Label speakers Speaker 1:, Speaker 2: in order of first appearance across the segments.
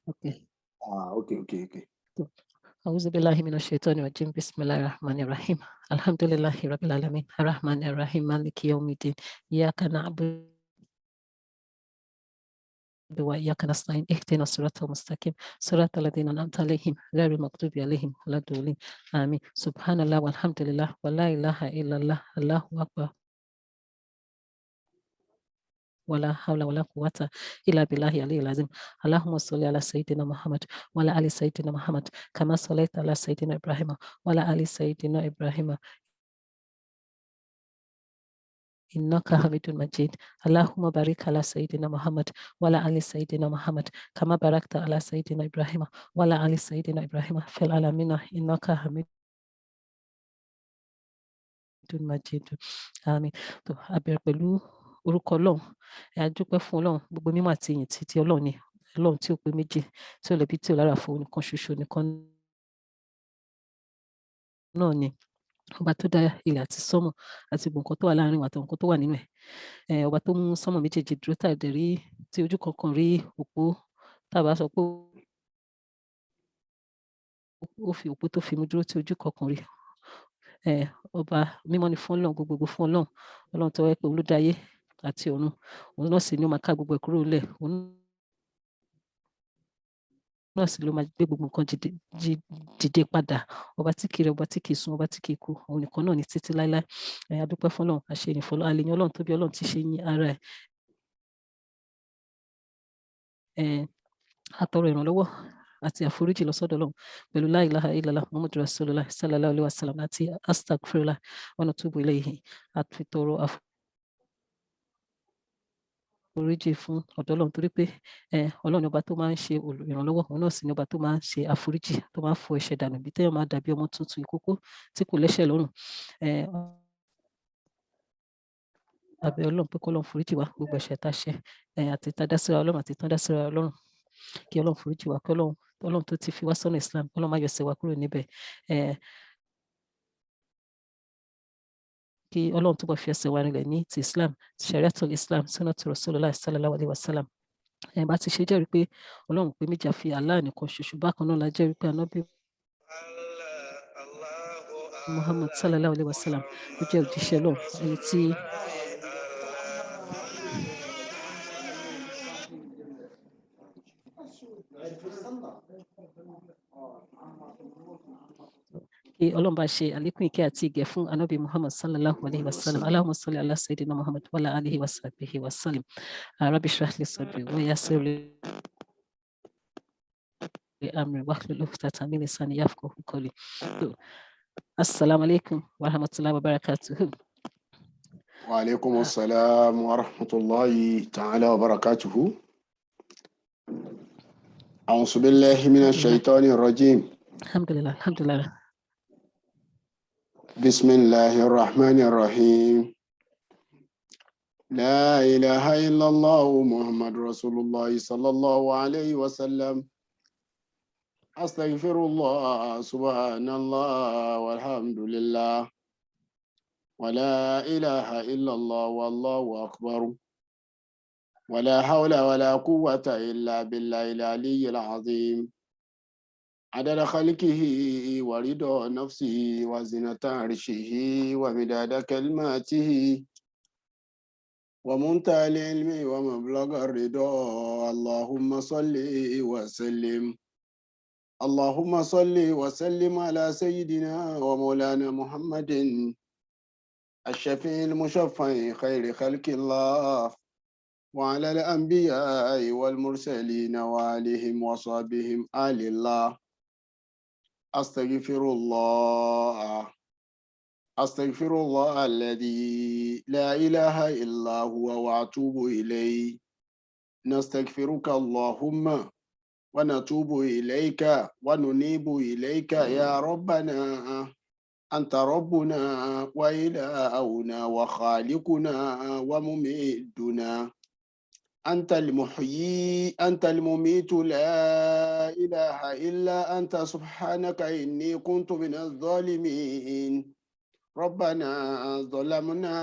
Speaker 1: Okay.
Speaker 2: Okay.
Speaker 1: أعوذ بالله من الشيطان الرجيم بسم الله الرحمن الرحيم الحمد لله رب العالمين الرحمن الرحيم مالك يوم الدين إياك نعبد وإياك نستعين اهدنا الصراط المستقيم صراط الذين أنعمت عليهم غير المغضوب عليهم ولا الضالين آمين سبحان الله والحمد لله ولا إله إلا الله الله أكبر ولا حول ولا قوة إلا بالله العلي العظيم اللهم صل على سيدنا محمد وعلى آل سيدنا محمد كما صليت على سيدنا إبراهيم وعلى آل سيدنا إبراهيم إنك حميد مجيد اللهم بارك على سيدنا محمد وعلى آل سيدنا محمد كما باركت على سيدنا إبراهيم وعلى آل سيدنا إبراهيم في العالمين إنك حميد مجيد آمين. tó a bẹ̀rẹ̀ pẹ̀lú orúkọ Ọlọ́run a dúpẹ́ fún Ọlọ́run gbogbo mímọ́ àti ìyìn tí Ọlọ́run ni Ọlọ́run tí ó pé méjì tí ó lẹ́bi tí ó lára fún nìkan ṣoṣo nìkan náà ni ọba tó dá ilẹ̀ àti sánmọ̀ àti gbogbo nǹkan tó wà láàrin àti nǹkan tó wà nínú ẹ̀ ọba tó mú sánmọ̀ méjèèjì dúró tàdé rí tí ojú kankan rí òpó tàbá sọ pé ó fi òpó tó fi mú dúró tí ojú kankan rí ọba mímọ́ ni fún Ọlọ́run gbogbo fún Ọlọ́run tó wáyé pé olódáyé àti ọ̀run òun náà sì ni ó máa ká gbogbo ẹ̀ kúrò lẹ̀ òun náà sì ló máa gbé gbogbo nǹkan dìde padà ọba tí kì í rẹ̀ ọba tí kì í sùn ọba tí kì í kú òun nìkan náà ní títí láéláé a dúpẹ́ fún Ọlọ́run àṣeyìn fún Ọlọ́run àlèyàn Ọlọ́run tó bí Ọlọ́run ti ṣe yín ara ẹ̀ àtọrọ ìrànlọ́wọ́ àti àforíjì lọ sọ́dọ̀ Ọlọ́run pẹ̀lú la ilaha illallah muhammadu rasulullah sallallahu alaihi wasallam àti astaghfirullah wa natubu ilayhi àti tọrọ àforíjì fún ọ̀dọ̀ Ọlọ́run torí pé Ọlọ́run ọba tó máa ń ṣe ìrànlọ́wọ́ òun náà sì ni ọba tó máa ń ṣe àforíjì tó máa ń fọ ẹ̀ṣẹ̀ dànù bí téèyàn máa dàbí ọmọ tuntun ìkókó tí kò lẹ́ṣẹ̀ lọ́rùn abẹ́ Ọlọ́run pé kọ́lọ́run foríjì wá gbogbo ẹ̀ṣẹ̀ tá a ṣẹ̀ àti tá a dá síra Ọlọ́run àti tá a dá síra Ọlọ́run kí Ọlọ́run foríjì wá kí Ọlọ́run tó ti fi wá sọ́nà Islam Ọlọ́run má yọ ẹsẹ̀ wa kúrò níbẹ̀ kí Ọlọ́run túbọ̀ fi ẹsẹ̀ wa rinlẹ̀ ní ti Islam shariatul Islam sunnatu Rasulullah sallallahu alaihi wasallam bá ti ṣe jẹ́rìí pé Ọlọ́run pé méjì àfi Allah nìkan ṣoṣo bákan náà la jẹ́rìí pé Ànábì Muhammad sallallahu alaihi wasallam ó jẹ́ òjíṣẹ́ Ọlọ́run ẹni tí kí Ọlọ́run bá ṣe àlékún ìkẹ́ àti ìgẹ̀ fún Ànábì Muhammad sallallahu alaihi wasallam Allahumma salli ala sayyidina Muhammad wa ala alihi wa sahbihi wa sallim rabbi shrah li sadri wa yassir li amri wahlul uqdatan min lisani yafqahu qawli. Assalamu alaikum wa rahmatullahi wa barakatuh.
Speaker 2: Wa alaikum assalam wa rahmatullahi ta'ala wa barakatuh. A'udhu billahi minash shaitani rajim.
Speaker 1: Alhamdulillah.
Speaker 2: Bismillahir rahmanir rahim. La ilaha illallah Muhammadur Rasulullah sallallahu alayhi wa sallam. Astaghfirullah subhanallah walhamdulillah. Wa la ilaha illallah wallahu akbar. Wa la hawla wa la quwwata illa billahil aliyyil azim. عدد خلقه ورضا نفسه وزنة عرشه ومداد كلماته ومنتهى العلم ومبلغ الرضا اللهم صل وسلم على سيدنا ومولانا محمد الشفيع المشفع خير خلق الله وعلى الأنبياء والمرسلين وآلهم وصحبهم آل الله. أستغفر الله الذي لا إله إلا هو وأتوب إليه. نستغفرك اللهم ونتوب إليك وننيب إليك يا ربنا أنت ربنا وإلهنا وخالقنا ومميتنا. أنت المحيي أنت المميت لا إله إلا أنت سبحانك إني كنت من الظالمين. ربنا ظلمنا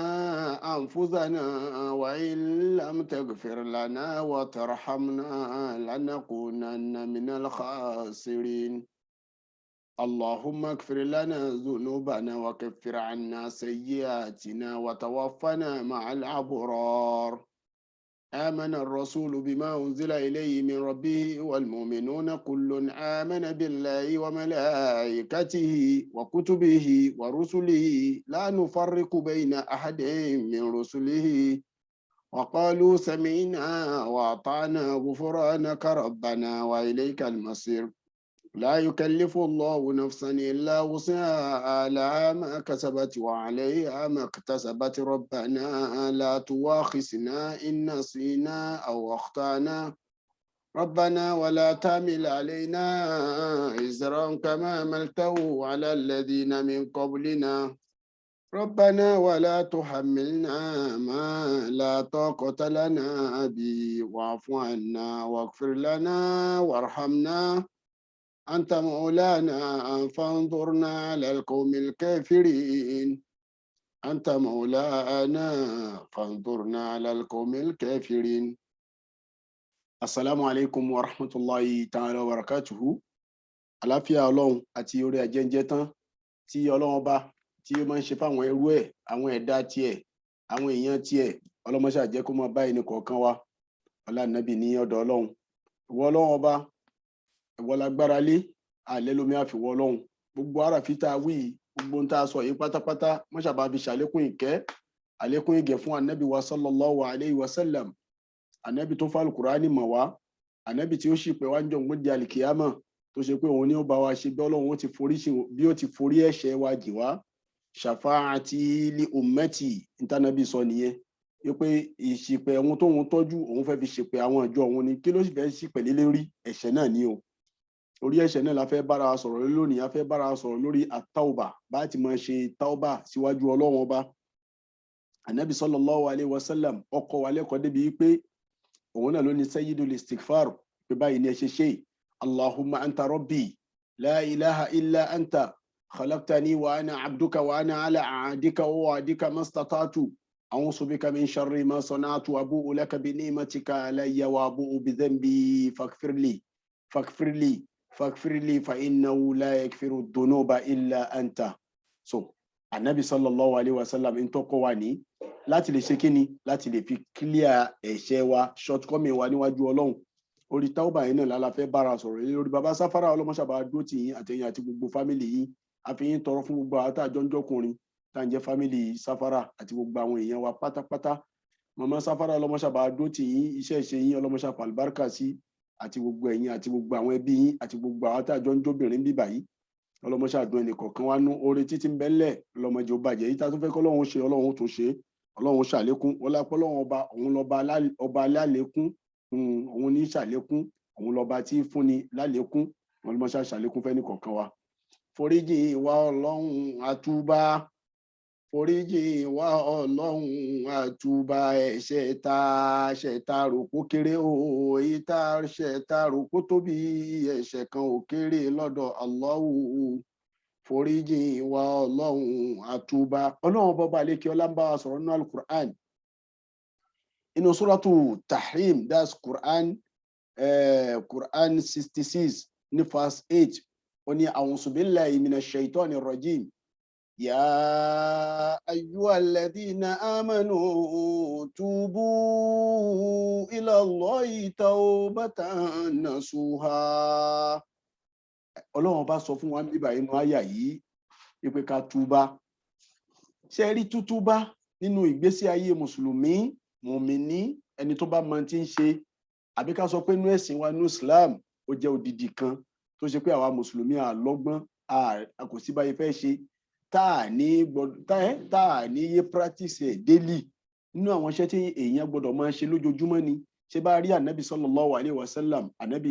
Speaker 2: أنفسنا وإن لم تغفر لنا وترحمنا لنكونن من الخاسرين اللهم اغفر لنا ذنوبنا وكفر عنا سيئاتنا وتوفنا مع الأبرار آمن الرسول بما أنزل إليه من ربه والمؤمنون كل آمن بالله وملائكته وكتبه ورسله لا نفرق بين أحد من رسله وقالوا سمعنا وأطعنا غفرانك ربنا وإليك المصير لا يكلف الله نفسا إلا وسعها لها ما كسبت وعليها ما اكتسبت ربنا لا تواخذنا إن نسينا أو أخطأنا ربنا ولا تحمل علينا إصرا كما حملته على الذين من قبلنا ربنا ولا تحملنا ما لا طاقة لنا به واعف عنا واغفر لنا وارحمنا أنت مولانا فانظرنا على القوم الكافرين أنت مولانا فانظرنا على القوم الكافرين السلام عليكم ورحمة الله تعالى وبركاته àlàáfíà Ọlọ́run àti orí ajẹ́njẹ́ tán tí Ọlọ́run bá tí ó máa ń ṣe fáwọn ẹrú ẹ̀ àwọn ẹ̀dá tiẹ̀ àwọn èèyàn tiẹ̀ ọlọ́mọṣà jẹ́ kó máa bá ẹnì kọ̀ọ̀kan wa ọlá nàbì ní ọ̀dọ̀ Ọlọ́run ìwọ Ọlọ́run ọba ìwọ lágbára lé àlẹ́ lómi àfiwọ́ Ọlọ́run gbogbo àràfí tá a wí gbogbo ń tá a sọ yìí pátápátá mọ́ṣàbá fi ṣàlékún ìkẹ́ àlékún ìgẹ̀ fún ànábì wa sallallahu alayhi wa sallam ànábì tó fa alukurani mọ̀ wá ànábì tí ó sì pé wá ń jọ gbọ́dọ̀ di alikiyama tó ṣe pé òun ni ó bá wa ṣe bí Ọlọ́run ó ti forí ṣe bí ó ti forí ẹ̀ṣẹ̀ wa jì wá ṣàfáàtì li ummati ìtànàbí sọ nìyẹn wípé ìṣìpẹ̀ ohun tóun tọ́jú òun fẹ́ fi ṣìpẹ̀ àwọn ìjọ òun ni kí ló sì fẹ́ ṣìpẹ̀ lé lórí ẹ̀ṣẹ̀ náà ni o orí ẹ̀ṣẹ̀ náà la fẹ́ bára wa sọ̀rọ̀ lónìí a fẹ́ bára wa sọ̀rọ̀ lórí àtàwùbà bá ti máa ṣe tàwùbà síwájú Ọlọ́run ọba ànábì sallallahu alayhi wa sallam ọkọ̀ wa lẹ́kọ̀ọ́ débi wípé òun náà ló ní sayyidul istighfar pé báyìí ni ẹ ṣe ṣe allahumma anta rabbi la ilaha illa anta khalaqtani wa ana abduka wa ana ala ahdika wa wa'dika mastata'tu a'udhu bika min sharri ma sana'tu abu'u laka bi ni'matika alayya wa abu'u bi dhanbi faghfirli fa innahu la yaghfiru dhunuba illa anta so anabi sallallahu alayhi wa sallam in tó kọ́ wa ní láti lè ṣe kíni láti lè fi clear ẹ̀ṣẹ̀ wa shortcoming wa níwájú Ọlọ́run orí tauba yìí náà la fẹ́ bára sọ̀rọ̀ lórí baba sáfárà ọlọ́mọṣàbà dúró tì yín àtẹ̀yìn àti gbogbo fámìlì yín àfihàn tọrọ fún gbogbo àwọn àtàjọ́njọ́kùnrin tá à ń jẹ́ fámìlì sáfárà àti gbogbo àwọn èèyàn wa pátápátá màmá sáfárà ọlọ́mọṣàbà dúró tì yín iṣẹ́ ìṣe yín ọlọ́mọṣàbà àlùbáríkà sí àti gbogbo ẹ̀yin àti gbogbo àwọn ẹbí yín àti gbogbo àwọn àtàjọ́njọ́bìnrin bíbà yìí ọlọ́mọṣàdùn ẹnì kọ̀ọ̀kan wá nú oore títí ń bẹ́lẹ̀ ọlọ́mọdé ó bàjẹ́ yìí tá a tún fẹ́ kọ́ Ọlọ́run ṣe Ọlọ́run tó ṣe Ọlọ́run ṣàlékún ọlápọ̀ Ọlọ́run ọba òun lọ́ba alálékún òun ní ṣàlékún òun lọ́ba tí fúnni lálékún ọlọ́mọṣà ṣàlékún fẹ́ni kọ̀ọ̀kan wa foríjì wa Ọlọ́run àtúbà foríjì wa Ọlọ́run àtúbà ẹ̀ṣẹ̀ tá rò kó kéré o èyí tá ṣẹ̀ tá rò kó tóbi ẹ̀ṣẹ̀ kan ò kéré lọ́dọ̀ Allahu foríjì wa Ọlọ́run àtúbà Ọlọ́run bọba àlékè ọlá ń bá wa sọ̀rọ̀ nínú alukur'an inú suratu tahrim that's Quran 66 ní verse 8 ó ní a'udhu billahi minash shaitani rajim ya ayyuhalladhina amanu tubu ila Allahi tawbatan nasuha Ọlọ́run bá sọ fún wa níbà inú àyà yìí wípé ká túbá ṣe rí tútúbá nínú ìgbésí ayé mùsùlùmí mùmíní ẹni tó bá mọ tí ń ṣe àbí ká sọ pé inú ẹ̀sìn wa inú Islam ó jẹ́ odidi kan tó ṣe pé àwa mùsùlùmí àlọ́gbọ́n kò sí báyìí fẹ́ ṣe tá à ní yé practice ẹ̀ daily nínú àwọn iṣẹ́ tí èèyàn gbọ́dọ̀ máa ṣe lójoojúmọ́ ni ṣé bá rí ànábì sallallahu alayhi wa sallam ànábì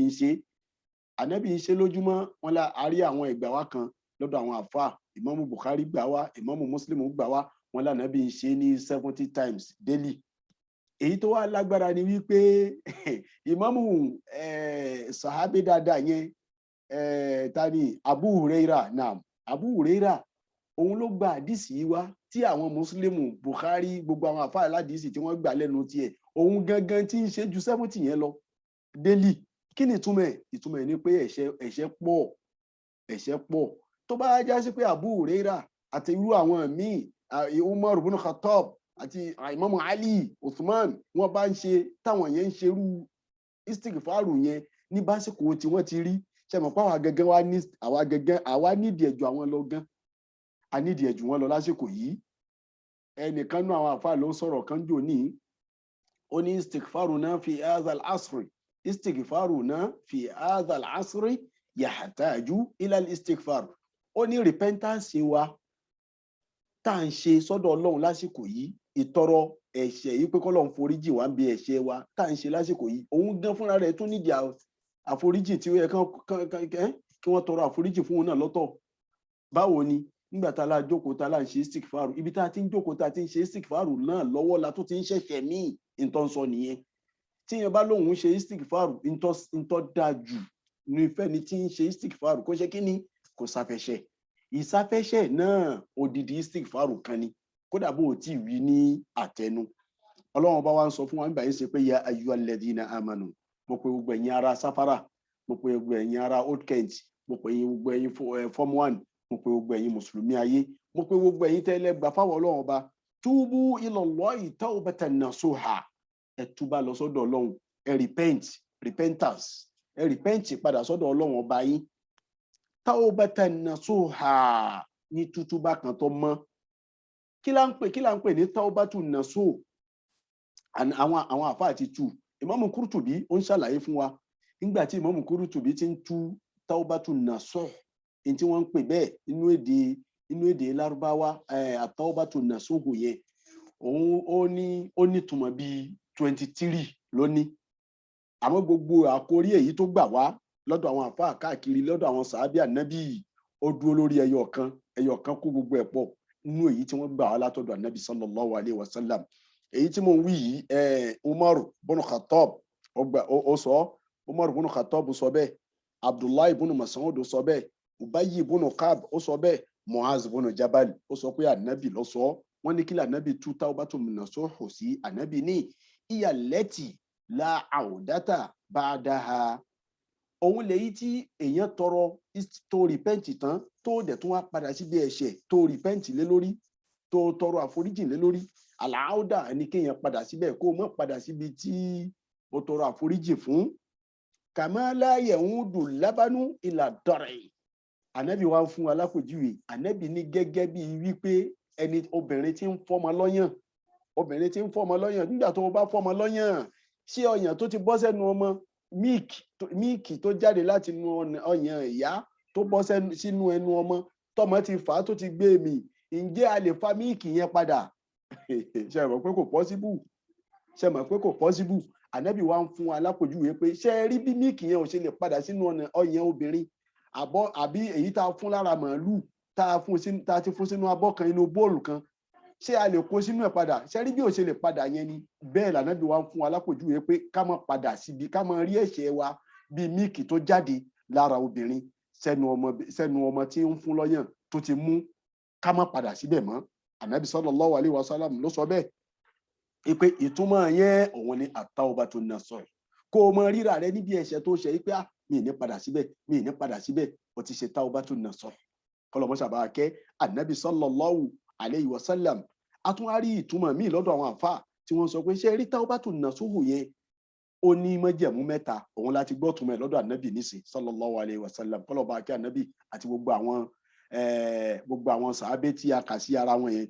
Speaker 2: ń ṣe lójúmọ́ wọn la àárí àwọn ìgbà wa kan lọ́dọ̀ àwọn àfáà ìmáàmù Bukhari gbà wá ìmáàmù Muslim gbà wá wọn lànàbì ń ṣe ní 70 times daily èyí tó wá lágbára ni wípé ìmáàmù sahabi dáadáa yẹn tani Abu Huraira naam Abu Huraira òun ló gba àdìsí yìí wá tí àwọn mùsùlùmí Bukhari gbogbo àwọn àfáà aládìsí tí wọ́n gbà lẹ́nu tiẹ̀ òun gangan tí ń ṣe ju 70 yẹn lọ délì. Kí ni ìtumọ̀ ẹ̀ ni pé ẹ̀ṣẹ̀ pọ̀ tó bá já sí pé Abu Huraira àti irú àwọn míì Umar ibn Khattab àti Imam Ali Uthman wọ́n bá ń ṣe táwọn yẹn ń ṣerú istighfaru yẹn ní básìkò tí wọ́n ti rí ṣe mọ̀ pé àwa nídìí ẹ̀jọ̀ àwọn lọ gan a nídìí ẹ̀jọ̀ wọn lọ lásìkò yìí. ẹnìkan nú àwọn àfáà ló sọ̀rọ̀ kan jò ní ó ní istighfaruna fi hadha al-asri istighfaruna fi hadha al-asri yahtaju ila al-istighfar. ó ní repentance wa tá à ń ṣe sọ́dọ̀ Ọlọ́run lásìkò yìí ìtọrọ ẹ̀ṣẹ̀ yìí pé k'Ọlọ́run foríjì wá ń bi ẹ̀ṣẹ̀ wa tá à ń ṣe lásìkò yìí òun gan fúnra rẹ̀ tún nídìí àforíjì tí ó yẹ kí wọ́n tọrọ àforíjì fún òun náà lọ́tọ̀. báwo ni nígbà tá a la jókòó tá a la ń ṣe istighfaru ibi tá a ti ń jókòó tá a ti ń ṣe istighfaru náà lọ́wọ́ la tó ti ń ṣẹ̀ṣẹ̀ míì nǹkan sọ nìyẹn. tí yẹn bá lóun ṣe istighfaru nǹkan dáa jù ní ìfẹ́ ni tí ń ṣe istighfaru kó ṣe kí ni kò sáfẹ́ṣẹ̀. ìsáfẹ́ṣẹ̀ náà odidi istighfaru kan ni kódà bó o tí ì wí ní àtẹnu. Ọlọ́run bá wa ń sọ fún wa nígbà yìí ṣe pé ya ayyuhal ladhina amanu mo pe gbogbo ẹ̀yin ará sáfárà mo pe gbogbo ẹ̀yin ará old kent mo pe gbogbo ẹ̀yin form 1 mo pe gbogbo ẹ̀yin mùsùlùmí ayé mo pe gbogbo ẹ̀yin tẹ́lẹ̀ gbà fáwọn Ọlọ́run ọba túbú ilallahi tawbatan nasuha ẹ túbà lọ sọ́dọ̀ Ọlọ́run ẹ repentance ẹ repent padà sọ́dọ̀ Ọlọ́run ọba yín tawbatan nasuha ní tútúbà kan tó mọ́. kí la ń pè ní tawbatun nasuh àwọn àfáà ti tú. Ìmáàmù Qurtubi ó ń ṣàlàyé fún wa nígbà tí Ìmáàmù Qurtubi ti ń tú tawbatun nasuh èyí tí wọ́n ń pè bẹ́ẹ̀ nínú èdè Lárúbáwá tawbatun nasuh yẹn òun ó ní túmọ̀ bíi 23 lónìí. àmọ́ gbogbo àkórí èyí tó gbà wá lọ́dọ̀ àwọn àfáà káàkiri lọ́dọ̀ àwọn sàábì ànábì ó dúró lórí ẹyọ kan kó gbogbo ẹ̀ pọ̀ nínú èyí tí wọ́n gbà wá látọ̀dọ̀ ànábì sallallahu alayhi wa sallam. èyí tí mo ń wí yìí Umar ibn Khattab ó sọ Umar ibn Khattab sọ bẹ́ẹ̀ Abdullahi ibn Mas'ud sọ bẹ́ẹ̀ Ubayy ibn Ka'b ó sọ bẹ́ẹ̀ Mu'az ibn Jabal ó sọ pé ànábì ló sọ. wọ́n ní kí ànábì tú tawbatun nasuh sí ànábì ní hiya allati la awdata ba'daha. òun lèyí tí èèyàn tọrọ tó repent tán tó dẹ̀ tún wá padà síbi ẹ̀ṣẹ̀ tó repent lé lórí tó tọrọ àforíjì lé lórí. àlàáúdà ní kéèyàn padà síbẹ̀ kó mọ́ padà síbi tí ó tọrọ àforíjì fún. kama la ya'udu labanu ila dar'i. ànábì wa ń fún alákòjúwe ànábì ní gẹ́gẹ́ bí wípé ẹni obìnrin tí ń fọ́mọ lọ́yàn nígbà tó bá fọ́mọ lọ́yàn ṣé ọyàn tó ti bọ́ sẹ́nu ọmọ míìkì tó jáde láti inú ọyàn ìyá tó bọ́ sínú ẹnu ọmọ tọmọ ti fà á tó ti gbé mì ǹjẹ́ a lè fa míìkì yẹn padà? ṣe mọ̀ pé kò possible. ànábì wa ń fún alákòjúwe pé ṣé ẹ rí bí míìkì yẹn ò ṣe lè padà sínú ọyàn obìnrin àbí èyí tá a fún lára màálù tá a ti fún sínú abọ́ kan inú bóòlù kan ṣé a lè kó sínú ẹ̀ padà? ṣé rí bí ò ṣe lè padà yẹn ni bẹ́ẹ̀ lànábì wa ń fún alákòjúwe pé ká má padà síbi ká má rí ẹ̀ṣẹ̀ wa bí míìkì tó jáde lára obìnrin sẹ́nu ọmọ tí ń fún lọ́yàn tó ti mú ká má padà síbẹ̀ mọ́. ànábì sallallahu alaihi wasallam ló sọ bẹ́ẹ̀ pé ìtumọ̀ yẹn òun ni at-tawbatun nasuh kó o mọ ríra rẹ níbi ẹ̀ṣẹ̀ tó ṣe pé mi ní padà síbẹ̀ o ti ṣe tawbatun nasuh. kọlọmọṣàbà kẹ́ ànábì sallallahu alaihi wasallam. a tún wá rí ìtumọ̀ míì lọ́dọ̀ àwọn àfáà tí wọ́n sọ pé ṣé rí tawbatun nasuh yẹn ó ní májẹ̀mú mẹ́ta òun láti gbọ́ túmọ̀ ẹ̀ lọ́dọ̀ ànábì nísìn sallallahu alaihi wasallam. kọlọmọṣàbà kẹ́ ànábì àti gbogbo àwọn sàábé tí a kà sí ara wọn yẹn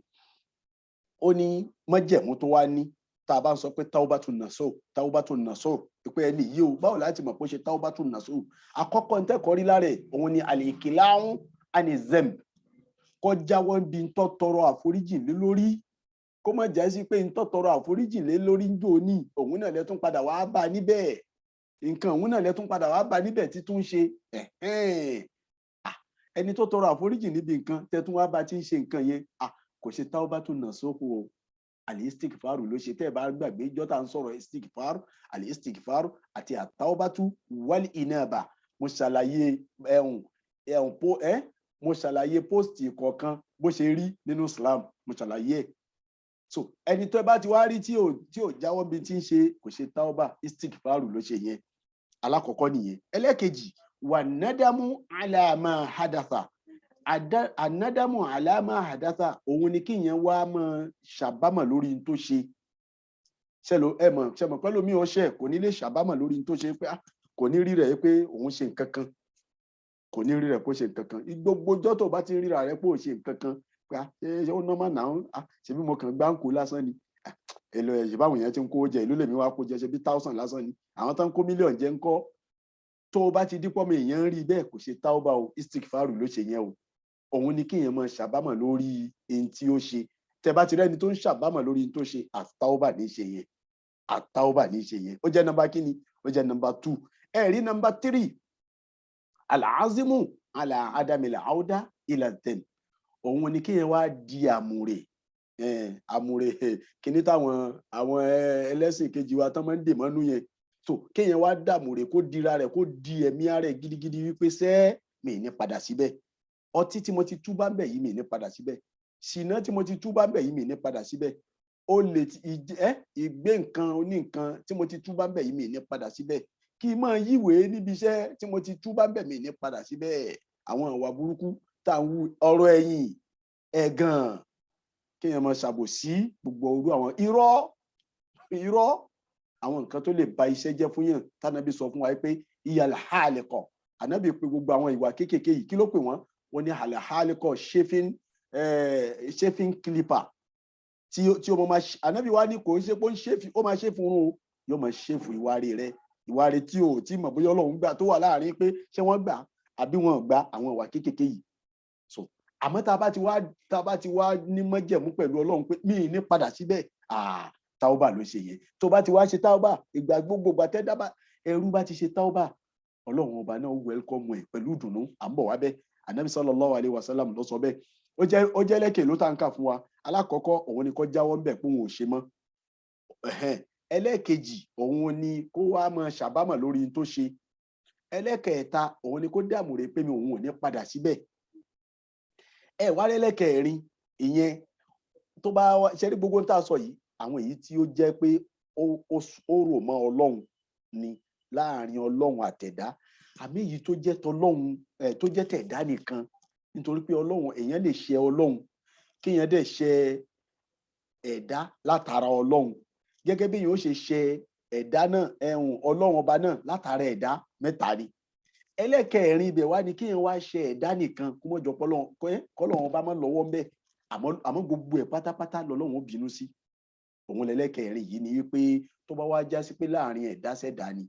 Speaker 2: ó ní májẹ̀mú tó wá ní tá a bá ń sọ pé tawbatun nasuh pé ẹni yìí o báwo láti mọ̀ pé ó ṣe tawbatun nasuh. àkọ́kọ́ ní tẹ́kọ̀ọ́ rí lára ẹ̀ òun ni al-iqla'u ani zamb kó jáwọ́ bí ń tọ́ tọrọ àforíjì lé lórí kó má jẹ́ sí pé ń tọ́ tọrọ àforíjì lé lórí ń jò ní òun náà lẹ́tún padà wá bá níbẹ̀ nǹkan òun náà lẹ́tún padà wá bá níbẹ̀ títún ṣe ẹni tó tọrọ àforíjì níbi nǹkan tẹ́tún wá bá ti ń ṣe nǹkan yẹn kò ṣe tawbatun nasuh o al-istighfaru ló ṣe tẹ́ ẹ bá gbàgbé jọ́ta ń sọ̀rọ̀ istighfaru al-istighfaru àti at-tawbatu wal-inaba mo ṣàlàyé mo ṣàlàyé post kọ̀ọ̀kan bó ṣe rí nínú Islam, mo ṣàlàyé ẹ̀. So ẹni tó bá ti wá rí tí ò jáwọ́ bí tí ń ṣe kò ṣe tauba, istighfaru ló ṣe yẹn. Alákọ̀ọ́kọ́ nìyẹn. Ẹlẹ́kejì, wà nadamu ala ma hadatha. Anadamu ala ma hadatha, òun ni kíyàn wá máa ṣàbámọ̀ lórí n tó ṣe. Ṣẹmọ̀ pẹ́lú mi ọṣẹ́ kò ní lè ṣàbámọ̀ lórí n tó ṣe pé kò ní rí rẹ̀ pé òun ṣe nǹkan kan, kò ní rí rẹ̀ kó ṣe nǹkan kan. Gbogbo ọjọ́ tó bá ti ríra rẹ̀ pé ò ṣe nǹkan kan, ṣe ó nọ́mà náà, ṣe bí mo kàn gbáǹkó lásán ni, èlò ẹ̀yìn báwọn èèyàn ti ń kó jẹ, ìlú lèmi wá kó jẹ, ṣe bí 1000 lásán ni, àwọn tó ń kó mílíọ̀n jẹ ń kọ́. Tó o bá ti dípọ́ mi èèyàn ń rí bẹ́ẹ̀ kò ṣe tauba o, istighfaru ló ṣe yẹn o. Òun ni kéèyàn máa ṣàbámọ̀ lórí ẹni tí ó ṣe. Tẹ bá ti rẹ́ni tó ń ṣàbámọ̀ lórí ẹni tó ṣe, àtauba ní í ṣe yẹn, àtauba ní í ṣe yẹn. Ó jẹ́ nọ́mbà kíni? Ó jẹ́ nọ́mbà 2. Ẹ̀rí nọ́mbà 3, al-azimu ala adamil auda ila dhanb. Òun ni kéèyàn wá di àmùrè, kíní táwọn ẹlẹ́sìn kejì wa tán máa ń dè mọ́nú yẹn. So kéèyàn wá dàmùrè, kó dira rẹ̀, kó di ẹ̀mí ara rẹ̀ gidigidi wípé sẹ́ mi ní padà síbẹ̀. Ọtí tí mo ti túbá ń bẹ̀ yìí mi ní padà síbẹ̀. Ṣìnà tí mo ti túbá ń bẹ̀ yìí mi ní padà síbẹ̀. Olè ìgbé nǹkan oní nǹkan tí mo ti túbá ń bẹ̀ yìí mi ní padà síbẹ̀. Kí n máa yíwèé níbi iṣẹ́ tí mo ti túbá ń bẹ̀ mi ní padà síbẹ̀. Àwọn ìwà burúkú tá à ń wú, ọ̀rọ̀ ẹ̀yìn, ẹ̀gàn, kéèyàn máa ṣàbòsí, gbogbo orú àwọn irọ́, àwọn nǹkan tó lè ba iṣẹ́ jẹ́ fún yàn. Tánàbí sọ fún wa pé iyal haliqa. Ànábì pé gbogbo àwọn ìwà kéékèèké yìí kí ló pè wọ́n? Wọ́n ní al haliqa, shaving clipper. Tí ó máa Ànábì wá ní kò ń ṣe pé ó máa ṣe fún un o, yóò máa ṣe fún ìwà rẹ̀. Ìwà rẹ̀ tí ò tí mọ̀ bóyá Ọlọ́run gbà, tó wà láàrin pé ṣé wọ́n gbà àbí wọn ò gbà, àwọn ìwà kéékèèké yìí. So àmọ́ tá a bá ti wá ní májẹ̀mú pẹ̀lú Ọlọ́run pé mi ní padà síbẹ̀, tauba ló ṣe yẹn. Tó bá ti wá ṣe tauba, ìgbà gbogbo ìgbà tẹ́dábà ẹrú bá ti ṣe tauba, Ọlọ́run ọba náà welcome ẹ̀ pẹ̀lú ìdùnnú. À ń bọ̀ wá bẹ́ẹ̀. Ànábì sallallahu alaihi wasallam ló sọ bẹ́ẹ̀. Ó jẹ́ lẹ́kẹ̀ ló tá ń kà fún wa. Alákọ̀ọ́kọ́ òun ni kó jáwọ́ ń bẹ̀ pé òun ò ṣe mọ́. Ẹlẹ́kejì òun ni kó wá máa ṣàbámọ̀ lórí n tó ṣe. Ẹlẹ́kẹ̀ẹ́ta òun ni kó dàmùrè pé òun ò ní padà síbẹ̀. Wá lẹ́lẹ́kẹ̀ẹ́rin, ìyẹn tó bá ṣe rí gbogbo ń tà sọ yìí, àwọn èyí tí ó jẹ́ pé ó rò mọ́ Ọlọ́run ni, láàrin Ọlọ́run àtẹ̀dá. Àmì èyí tó jẹ́ tọlọ́run, tó jẹ́ tẹ̀dá nìkan, nítorí pé Ọlọ́run, èèyàn lè ṣe Ọlọ́run, kéèyàn dẹ̀ ṣe ẹ̀dá látara Ọlọ́run, gẹ́gẹ́ bí èèyàn ó ṣe ṣe ẹ̀dá náà, Ọlọ́run ọba náà látara ẹ̀dá mẹ́ta ni. Ẹlẹ́kẹ̀ẹ́rin ibẹ̀ wá ní kéèyàn wá ṣe ẹ̀dá nìkan, kó mọ́jọ kọ́lọ́run ọba máa lọ́wọ́ ń bẹ̀, àmọ́ gbogbo ẹ̀ pátápátá lọ́lọ́run ó bínú sí. Òun lẹ́lẹ́kẹ̀ẹ́rin yìí ni wípé tó bá wá já sí pé láàrin ẹ̀dá sẹ́dá ni,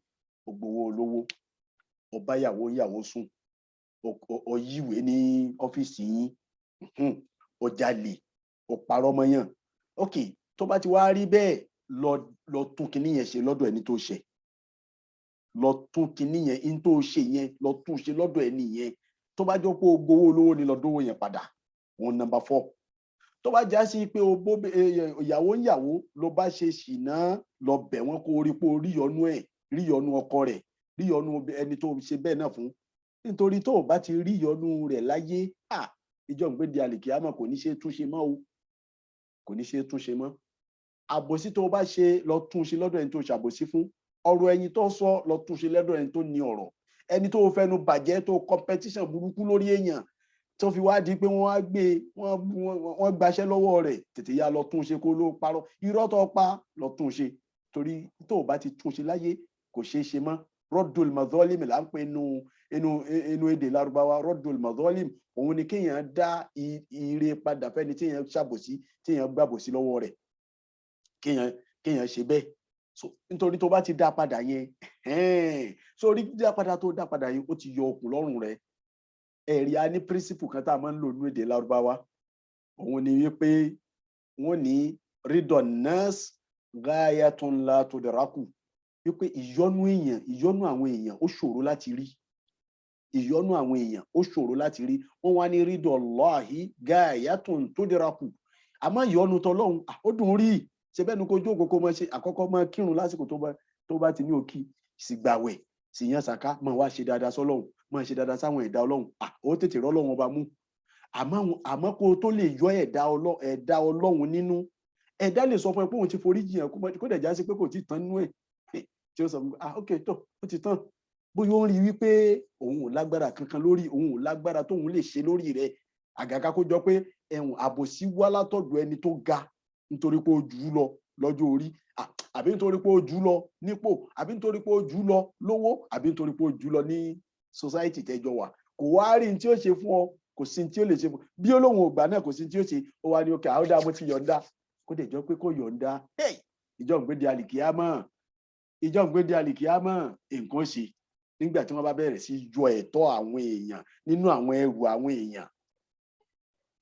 Speaker 2: ó gbowó olówó, ó bá yàwó sùn, ó yíwèé ní ọ́fíìsì yín, ó jalè, ó parọ́ mọ́yàn. Ok, tó bá ti wá rí bẹ́ẹ̀, lọ tún kinní yẹn ṣe lọ́dọ̀ ẹni tó ṣe. Lọ tún kinní yẹn, in tó ṣe yẹn, lọ tún ṣe lọ́dọ̀ ẹni yẹn. Tó bá jọ pé o gbowó olówó ni, lọ dówó yẹn padà. Òun nọ́mbà 4. Tó bá já sí pé ìyàwó ló bá ṣe ṣìnà, lọ bẹ̀ wọ́n kó rí pé o ríyọnú ọkọ rẹ̀, ríyọnú ẹni tó ṣe bẹ́ẹ̀ náà fún. Nítorí tó o bá ti ríyọnú rẹ̀ láyé, ìjọ ìgbéde àlìkìyámà kò ní ṣe túnṣe mọ́ o, kò ní ṣe túnṣe mọ́. Àbòsí tó o bá ṣe, lọ túnṣe lọ́dọ̀ ẹni tó ṣàbòsí fún. Ọ̀rọ̀ ẹ̀yìn tó sọ, lọ túnṣe lọ́dọ̀ ẹni tó ní ọ̀rọ̀. Ẹni tó fẹnu bàjẹ́, tó competition burúkú lórí èèyàn, tó fi wá di pé wọ́n gbaṣẹ́ lọ́wọ́ rẹ̀, tètè yá lọ túnṣe kó ló parọ́. Irọ́ tó pa, lọ túnṣe. Torí tó o bá ti túnṣe láyé, kò ṣeé ṣe mọ́. Rọ́dùl madhalim là ń pè inú èdè Lárúbáwá. Rọ́dùl madhalim, òun ni kéèyàn dá ire padà fẹ́ni tí èèyàn ṣàbòsí, tí èèyàn gbàbòsí lọ́wọ́ rẹ̀. Kéèyàn ṣe bẹ́ẹ̀. So nítorí tó bá ti dá padà yẹn, sórí dá padà tó dá padà yẹn, ó ti yọ okùn lọ́rùn rẹ̀. Ẹ̀rí a ní príncipù kan tá a máa ń lò ní èdè Lárúbáwá. Òun ni wípé wọ́n ní ridon nas ghayatun la tudraku. Wípé ìyọ́nú àwọn èèyàn ó ṣòro láti rí. Ìyọ́nú àwọn èèyàn ó ṣòro láti rí. Wọ́n wá ní ridollahi ghayatun tudraku. Àmọ́ ìyọ́nú tọlọ́run, ó dùn rí. Ṣe bẹ́ẹ̀ ni kó jókòó kó máa ṣe àkọ́kọ́ máa kírun lásìkò tó bá ti ní òkì, sì gbàwẹ̀, sì yan sàká máa wá ṣe dáadáa sọ́lọ́run máa ṣe dáadáa sáwọn ẹ̀dá Ọlọ́run ó tètè rọ́lọ́run ọba mú àmọ́ kó o tó lè yọ ẹ̀dá Ọlọ́run nínú ẹ̀dá lè sọ fún ẹ pé òun ti forí jiyàn kó dẹ̀ já sí pé kò tí tán nínú ẹ̀ tí ó sọ fún ok tó ó ti tán bóyá ó ń rí wípé òun ò lágbára kankan lórí òun ò lágbára tóun lè ṣe lórí rẹ̀ àgàgà kó jọ pé àbòsí wá látọ̀dọ̀ ẹni tó ga nítorí pé ó jù ú lọ lọ́jọ́ orí àbí nítorí pé ó jù ú lọ nípò àbí nítorí pé ó jù ú lọ lówó àbí nítorí pé ó jù ú lọ ní society tẹjọ wà kò wá rí ní tí ó ṣe fún ọ kò sí ní tí ó lè ṣe fún bí olóhùn ògbà náà kò sí ní tí ó ṣe ó wá ní òkè àwọn dá mo ti yọ̀ǹda kó dẹ̀ jọ pé kó yọ̀ǹda ìjọ ìgbéde àlìkíyámọ̀ nǹkan ṣe nígbà tí wọ́n bá bẹ̀rẹ̀ sí yọ ẹ̀tọ́ àwọn èèyàn nínú àwọn ẹrù àwọn èèyàn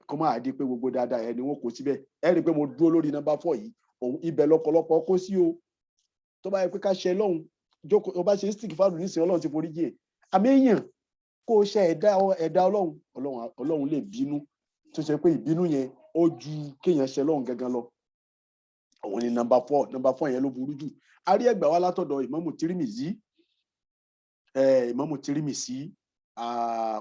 Speaker 2: kó máa di pé gbogbo dáadáa ẹni wọn kò síbẹ̀ ẹ rí i pé mo dúró lórí nọ́mbà 4 yìí ibẹ̀ lọ́pọ̀lọpọ̀ kó sí o tó bá yẹ pé ká ṣe lọ́hùn jókòó tó bá ṣe stick fáàlù nísìnyí Ọlọ́run ti forí jì ẹ̀ àmì èèyàn kó o ṣe ẹ̀dá Ọlọ́run lè bínú tó ṣe pé ìbínú yẹn ó ju kéèyàn ṣe lọ́hùn gangan lọ òun ni nọ́mbà 4 yẹn ló burú jù a rí ẹgbàá wá látọ̀dọ̀ Ìmámù Tirmidhi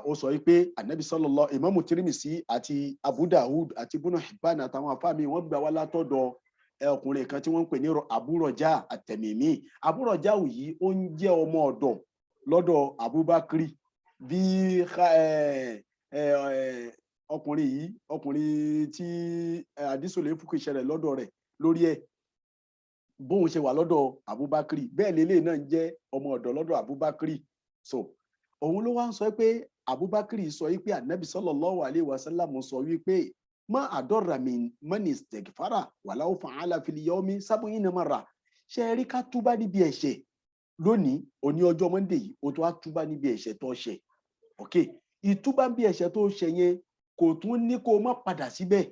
Speaker 2: ó sọ wípé Ànábì sallallahu Ìmámù Tirmidhi àti Abu Dawud àti Ibn Hibban àtàwọn afáàmì wọ́n gbà wá látọ̀dọ̀ ọkùnrin kan tí wọ́n ń pè ní Abu Raja at-Tamimi Abu Raja yìí ó ń jẹ́ ọmọ ọ̀dọ̀ lọ́dọ̀ Abubakri bí ọkùnrin tí àdísòlè fúkú ìṣẹ̀lẹ̀ lọ́dọ̀ rẹ̀ lórí ẹ̀ bóun ṣe wà lọ́dọ̀ Abubakri bẹ́ẹ̀ lélẹ̀ náà ń jẹ́ ọmọ ọ̀dọ̀ lọ́dọ̀ Abubakri so òun ló wá ń sọ pé Abubakri sọ wípé Ànábì sallallahu alaihi wasallam sọ wípé má àdọ́ra mi mọ́ni istighfara walau fa'ala fil yawmi 70 marra ṣe rí ká túbá níbi ẹ̀ṣẹ̀ lónìí òní ọjọ́ Monday yìí ó tó wá túbá níbi ẹ̀ṣẹ̀ tó ṣẹ̀ ok ìtúbá níbi ẹ̀ṣẹ̀ tó ṣẹ̀ yẹn kò tún ní kó o má padà síbẹ̀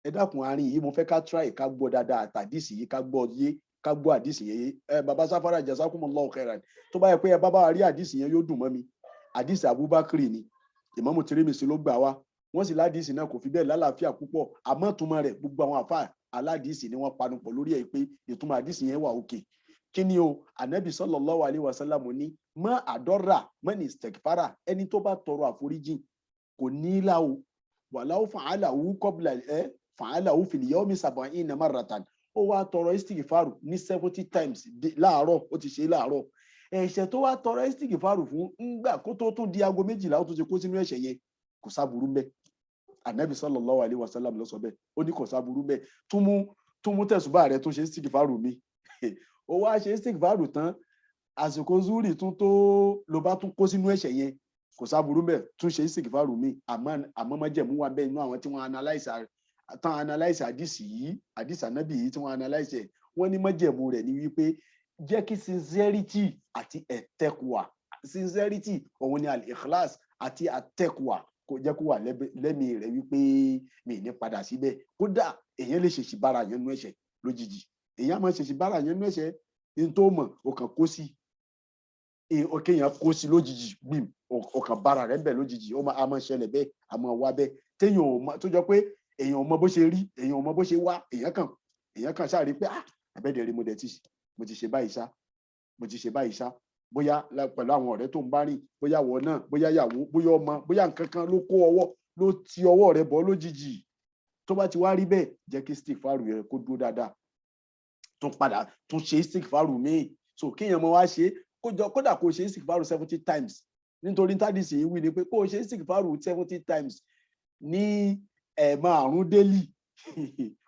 Speaker 2: ẹ dákun àárín yìí mo fẹ́ ká try ká gbọ́ dáadáa àtàdísì yìí ká gbọ́ àdísì yẹn baba Safara jazakumullahu khairan tó bá yẹ pé ẹ bá rí àdísì yẹn yóò dùn mọ́ mi àdísì Abubakri ni Ìmámù Tirmidhi ló gbà wá wọ́n sì ládìsì náà kò fi bẹ́ẹ̀ lálàáfíà púpọ̀ àmọ́ ìtumọ̀ rẹ̀ gbogbo àwọn àfáà aládìsì ni wọ́n panupọ̀ lórí ẹ̀ pé ìtumọ̀ àdìsì yẹn wà òkè kí ni o Ànábì sallallahu alaihi wasallam ní má àdọ́rà mọ́ni istighfara ẹni tó bá tọrọ àforíjì kò ní láwo walau fa'alahu qabla fa'alahu fil yawmi 70 marratan ó wá tọrọ istighfaru ní 70 times láàárọ̀ ó ti ṣe láàárọ̀ ẹ̀ṣẹ̀ tó wá tọrọ istighfaru fún ńgbà kó tó tún di aago 12 ó tún ṣe kó sínú ẹ̀ṣẹ̀ yẹn kò sáburú mbẹ Ànábì sallallahu alaihi wasallam ló sọ bẹ́ẹ̀ ó ní kò sáburú mbẹ tún mú tẹ̀sùbá rẹ tó ṣe istighfaru mi ó wá ṣe istighfaru tán àsìkò zuri tún tó ló bá tún kó sínú ẹ̀ṣẹ̀ yẹn kò sáburú mbẹ tún ṣe istighfaru mi àmọ́ májẹ̀mú wa bẹ́ẹ̀ inú àwọn tí wọ́n analyse àdìsí yìí àdìsí Ànábì yìí tí wọ́n analyse wọ́n ní májẹ̀mú rẹ̀ ní wípé jẹ́ kí sincerity àti ẹ̀tẹ́kùwà sincerity òun ni al-ikhlas àti àtẹ́kùwà kò jẹ́ kó wà lẹ́mìí rẹ̀ wípé mi ní padà síbẹ̀ kódà èèyàn lè ṣèṣì bára yẹn nú ẹ̀ṣẹ̀ lójijì èèyàn máa ṣèṣì bára yẹn nú ẹ̀ṣẹ̀ ní tó mọ̀ ọkàn kó sí kéèyàn kó sí lójijì gbìm ọkàn bára rẹ̀ bẹ̀ lójijì ó máa ṣẹlẹ̀ bẹ́ẹ̀ a máa wá bẹ́ẹ̀ téèyàn ò mọ̀ tó jọ pé èèyàn ò mọ̀ bó ṣe rí èèyàn ò mọ̀ bó ṣe wá èèyàn kàn ṣáà rí pé àbẹ́dẹ̀ rí mo ti ṣe báyìí ṣá bóyá pẹ̀lú àwọn ọ̀rẹ́ tó ń bá rìn bóyá wọ náà bóyá yàwó bóyá ọmọ bóyá nǹkan kan ló ti ọwọ́ rẹ̀ bọ́ lójijì tó bá ti wá rí bẹ́ẹ̀ jẹ́ kí istighfaru yẹn kó dúró dáadáa tún ṣe istighfaru míì so kéèyàn mọ wá ṣe kódà kó ṣe istighfaru 70 times nítorí tádìsì yìí wí ni pé kó ṣe istighfaru 70 times ní ẹ̀ẹ̀márùn délì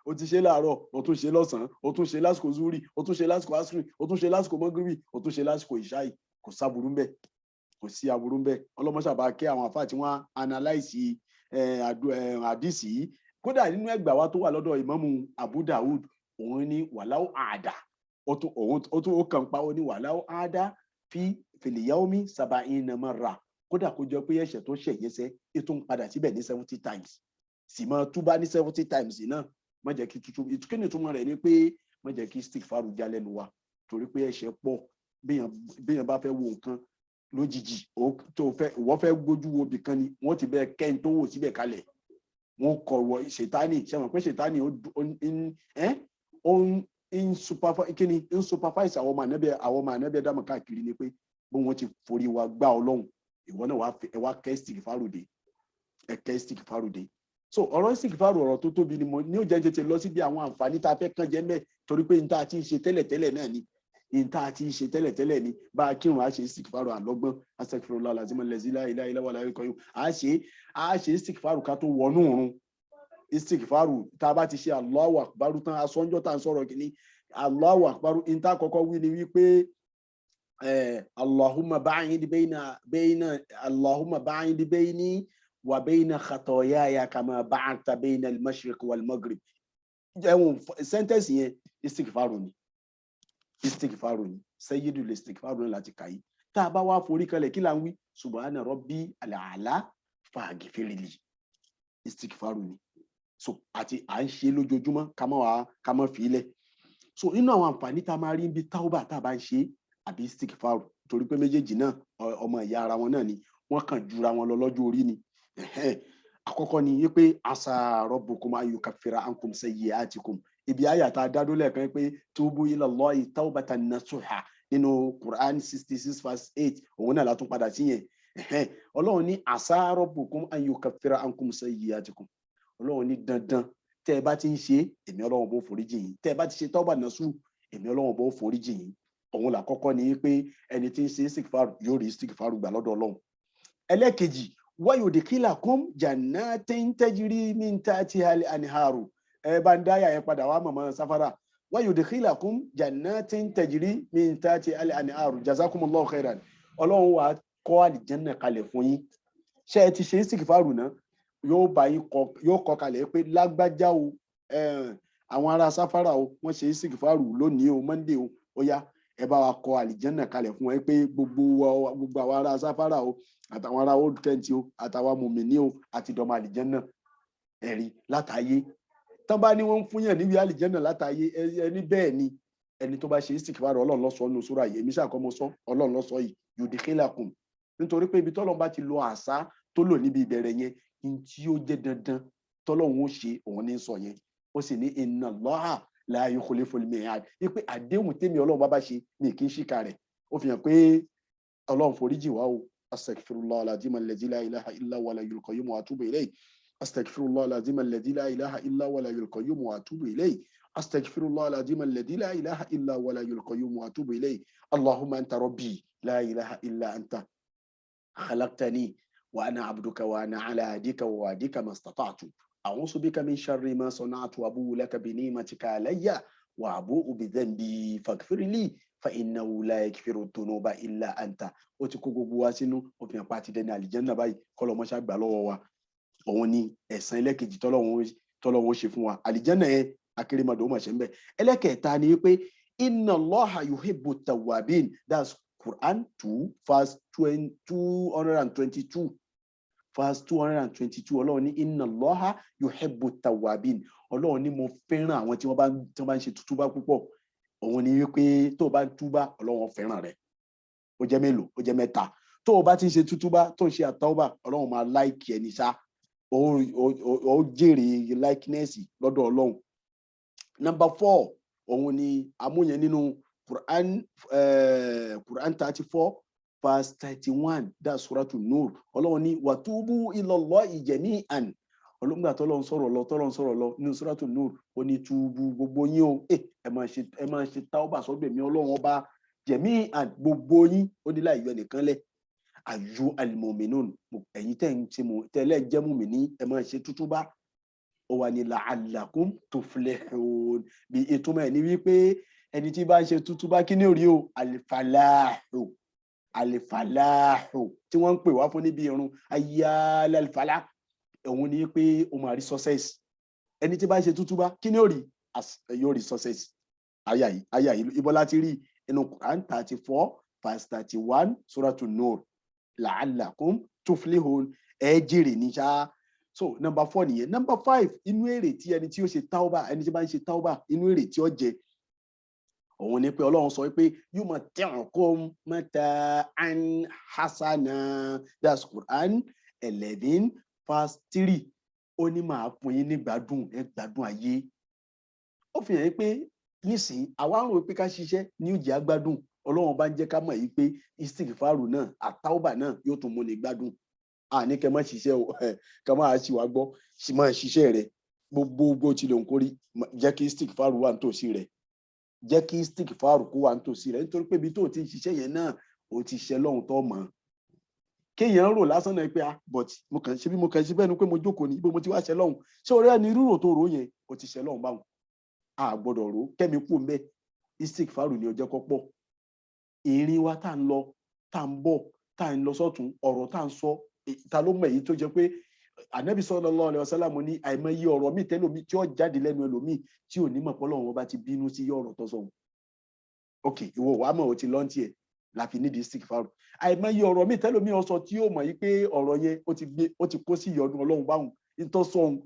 Speaker 2: o ti ṣe láàárọ̀ o tún ṣe lọ́sàn-án o tún ṣe lásìkò zuri o tún ṣe lásìkò asiri o tún ṣe lásìkò mọ́gíríbì o tún ṣe lásìkò ìṣáì kò sáburú ń bẹ kò sí aburú ń bẹ ọlọ́mọṣàbá kẹ́ àwọn àfáà tí wọ́n analyse àdìsí yìí kódà nínú ẹgbàá wa tó wà lọ́dọ̀ Ìmámù Abu Dawud òun ní wàláwó àdá ó kàn pa ó ní wàláwó àdá fil yawmi 70 marra kódà kó jọ pé ẹ̀ṣẹ̀ tó ṣẹ̀ yẹsẹ̀ ètò ń padà síbẹ̀ ní 70 times sì máa túbá ní 70 times náà má jẹ́ kí ìtukẹ́ni túmọ̀ rẹ̀ ni pé má jẹ́ kí istighfaru já lẹ́nu wa torí pé ẹ̀ṣẹ̀ pọ̀ béèyàn bá fẹ́ wo nǹkan lójijì ìwọ fẹ́ gbójú wo bìkan ni wọ́n ti bẹ́ẹ̀ kẹ́yìn tó wò síbẹ̀ kalẹ̀ wọ́n kọ̀wọ̀ ṣètánì ṣẹ́wọ̀n pé ṣètánì ó ń supervise àwọn ọmọ ànábẹ́ dámọ̀ káàkiri ni pé bí wọ́n ti forí wa gbá Ọlọ́run ìwọ náà wá kẹ́ istighfaru dé ẹ kẹ́ istighfaru dé. So ọ̀rọ̀ istighfaru ọ̀rọ̀ tó tóbi ni mo ní ó jẹ́ tètè lọ síbi àwọn àǹfààní tá a fẹ́ kàn jẹ́ mẹ́ torí pé níta ti ń ṣe tẹ́lẹ̀tẹ́lẹ̀ náà ni níta ti ń ṣe tẹ́lẹ̀tẹ́lẹ̀ ni bá a kírun a ṣe istighfaru àlọ́gbọ́n astaghfirullah alazim allazi la ilaha illa huwa al-hayyul qayyum a ṣe istighfaru ká tó wọnú òrun istighfaru tá a bá ti ṣe Allahu akbar tán asọ́njọ́ tá a ń sọ̀rọ̀ kìíní Allahu akbar níta kọ́kọ́ wí ni wípé Allahumma ba'id bayni wa bayna khataayaya kama ba'adta bayna al-mashriq wal-maghrib. Sentence yẹn istighfaru ni sayyidul istighfaru láti kàyí tá a bá wá forí kalẹ̀ kí là ń wí subhana rabbi al-a'la faghfirli istighfaru ni. So àti à ń ṣe lójoojúmọ́ ká má fi ilẹ̀. So inú àwọn àǹfààní tá a máa rí bí tauba tá a bá ń ṣe àbí istighfaru torí pé méjèèjì náà ọmọ ìyá ara wọn náà ni wọ́n kàn jura wọn lọ lọ́jọ́ orí ni. Àkọ́kọ́ ni wípé asa rabbukum an yukaffira ankum sayyi'atikum ibi àyà tá a dá dólẹ̀ kan pé tubu ila Allahi tawbatan nasuha nínú Quran 66 verse 8 òun náà látún padà sí yẹn. Ọlọ́run ní asa rabbukum an yukaffira ankum sayyi'atikum Ọlọ́run ní dandan tẹ́ ẹ bá ti ń ṣe èmi Ọlọ́run bó foríjì yín tẹ́ ẹ bá ti ṣe tawba nasu èmi Ọlọ́run bó foríjì yín. Òun làkọ́kọ́ ni pé ẹni tí ń ṣe istighfar yóò rí istighfar gbà lọ́dọ̀ Ọlọ́run. Ẹlẹ́kejì wayudkhilakum jannatin tajri min tahtiha al-anharu bá ń dáyà yẹn padà wá mọ̀mọ́ sáfárà wayudkhilakum jannatin tajri min tahtiha al-anharu jazakumullahu khairan. Ọlọ́run wá kọ́ àlìjẹ́nà kalẹ̀ fún yín ṣé ẹ ti ṣe istighfaru náà yóò kọ kalẹ̀ pé lágbájá o àwọn ará sáfárà o wọ́n ṣe istighfaru lónìí o Monday o ó yá ẹ bá wa kọ àlìjẹ́nà kalẹ̀ fún wọn pé gbogbo àwọn ará sáfárà o àtàwọn ará old tent o àtàwọn mùmíní o àti dọ̀mọ àlìjẹ́nà ẹ̀rí látàyé tán bá ní wọ́n ń fún yàn níbi àlìjẹ́nà látàyé ẹni bẹ́ẹ̀ ni ẹni tó bá ṣe istighfaru Ọlọ́run ló sọ nínú sura yìí èmi ṣàkọ́mọ sọ Ọlọ́run ló sọ yìí yudkhilakum nítorí pé ibi tọ́lọ́run bá ti lo àṣà tó lò níbi ìbẹ̀rẹ̀ yẹn ní tí ó jẹ́ dandan tọ́lọ́run ó ṣe òun ní sọ yẹn ó sì ní inna Allaha la yukhliful mi'ad pé àdéhùn tèmi Ọlọ́run bá ṣe mi kì í ṣìkà rẹ̀ ó fi hàn pé Ọlọ́run foríjì wá o astaghfirullah alazim alladhi la ilaha illa huwa al-hayyul qayyum wa atubu ilayhi astaghfirullah alazim alladhi la ilaha illa huwa al-hayyul qayyum wa atubu ilayhi astaghfirullah alazim alladhi la ilaha illa huwa al-hayyul qayyum wa atubu ilayhi allahumma anta rabbi la ilaha illa anta khalaqtani wa ana abduka wa ana ala ahdika wa wa'dika mastata'tu a'udhu bika min sharri ma sana'tu wa abu'u laka bi ni'matika alayya wa abu'u bi dhanbi faghfir li fa innahu la yaghfiru dhunuba illa anta. Ó ti kó gbogbo wa sínú ó fi hàn pa ti dẹni àlìjẹ́nà báyìí kọ́lọ́ mọ́ṣá gbà lọ́wọ́ wa òun ni ẹ̀san ẹlẹ́kejì tọ́lọ́run ṣe fún wa àlìjẹ́nà yẹn akérèmọdò ó mà ṣe ń bẹ̀. Ẹlẹ́kẹ̀ẹ́ta ni pé inna Allaha yuhibbu tawwabin that's Quran 2 verse 222 verse 222 Ọlọ́run ní inna Allaha yuhibbu tawwabin Ọlọ́run ní mo fẹ́ràn àwọn tí wọ́n bá ń ṣe túbá púpọ̀ òun ni wípé tó o bá ń túbá Ọlọ́run fẹ́ràn rẹ̀ ó jẹ́ mélòó ó jẹ́ mẹ́ta tó o bá ti ń ṣe túbá tó ń ṣe àtàwọ́bà Ọlọ́run máa láìkì ẹni ṣá ó jèrè likeness lọ́dọ̀ Ọlọ́run. Number 4 òun ni amúyẹn nínú Quran 34 verse 31 that's suratu Nur Ọlọ́run ní watubu ila Allahi jami'an olùgbà tọ́lọ́run sọ̀rọ̀ lọ nínú suratu Nur ó ní túbú gbogbo yín o ẹ máa ṣe tauba sọ́dọ̀ mi Ọlọ́run ọba jami'an gbogbo yín ó ní láì yọ nìkan lẹ̀ ayu al-mu'minun ẹ̀yin tẹ́lẹ̀ jẹ́ mùmínì ẹ máa ṣe tútúbá ó wà ní la'allakum tuflihun bí ìtumọ̀ ẹ̀ ní wípé ẹni tí bá ń ṣe tútúbá kí ní orí o alifalahu tí wọ́n ń pè wá fún níbi irun ayyal alfalah òun ni pé o máa rí success ẹni tí bá ń ṣe tútúbá kí ní orí yóò rí success àyà yìí ibo láti rí inú Quran 34 verse 31 suratu Nur la'allakum tuflihun ẹ jèrè ní ṣá. So number 4 nìyẹn. Number 5 inú èrè tí ẹni tí ó ṣe tauba ẹni tí bá ń ṣe tauba inú èrè tí ó jẹ òun ni pé Ọlọ́run sọ pé yumatti'ukum mata'an hasana that's Quran 11 verse 3 ó ní máa fún yín ní gbádùn ẹ gbádùn ayé. Ó fi hàn pé nísìnyí àwa ń rò pé ká ṣiṣẹ́ ní òjì agbádùn Ọlọ́run bá ń jẹ́ ká mọ̀ yìí pé istighfaru náà àtàwùbà náà yóò tún mú ní gbádùn. Àní kẹ́ má ṣiṣẹ́ o kẹ́ má ṣì wá gbọ́ sì máa ṣiṣẹ́ rẹ̀ gbogbo tí lè ń kórí jẹ́ kí istighfaru wà nítòsí rẹ̀, jẹ́ kí istighfaru kó wà nítòsí rẹ̀, nítorí pé ibi tó ti ń ṣiṣẹ́ yẹn náà ó ti ṣẹ lọ́hùn tó mọ̀. Kéèyàn rò lásán náà pé but mo kàn ṣe bẹ́ẹ̀ ni pé mo jókòó ní ibo mo ti wá ṣẹ lọ́hùn, ṣé orí ẹni rírò tó rò yẹn ó ti ṣẹ lọ́hùn báwọn. A gbọ́dọ̀ rò kẹ́mi kú ń bẹ́, istighfaru ni ọjọ́ kọ́ pọ̀. Ìrìn wa tá ń lọ tá ń bọ̀ tá ń lọ sọ́tún, ọ̀rọ̀ tá ń sọ, ta ló mọ̀ èyí tó jẹ́ pé Ànábì sallallahu alaihi wasallam ní àìmọye ọ̀rọ̀ míì tẹ́lómi tí ó jáde lẹ́nu ẹlòmíì tí ò ní mọ̀ pé Ọlọ́run bá ti bínú sí ọ̀rọ̀ tó sọ. Ok, ìwọ wàá mọ̀ ó ti lọ́ntì ẹ̀ láfi nídìí istighfaru. Àìmọye ọ̀rọ̀ míì tẹ́lómi ó sọ tí ó mọ̀ yí pé ọ̀rọ̀ yẹn ó ti kó sí ìyọnu Ọlọ́run báwọn nítọ́ sọ̀hún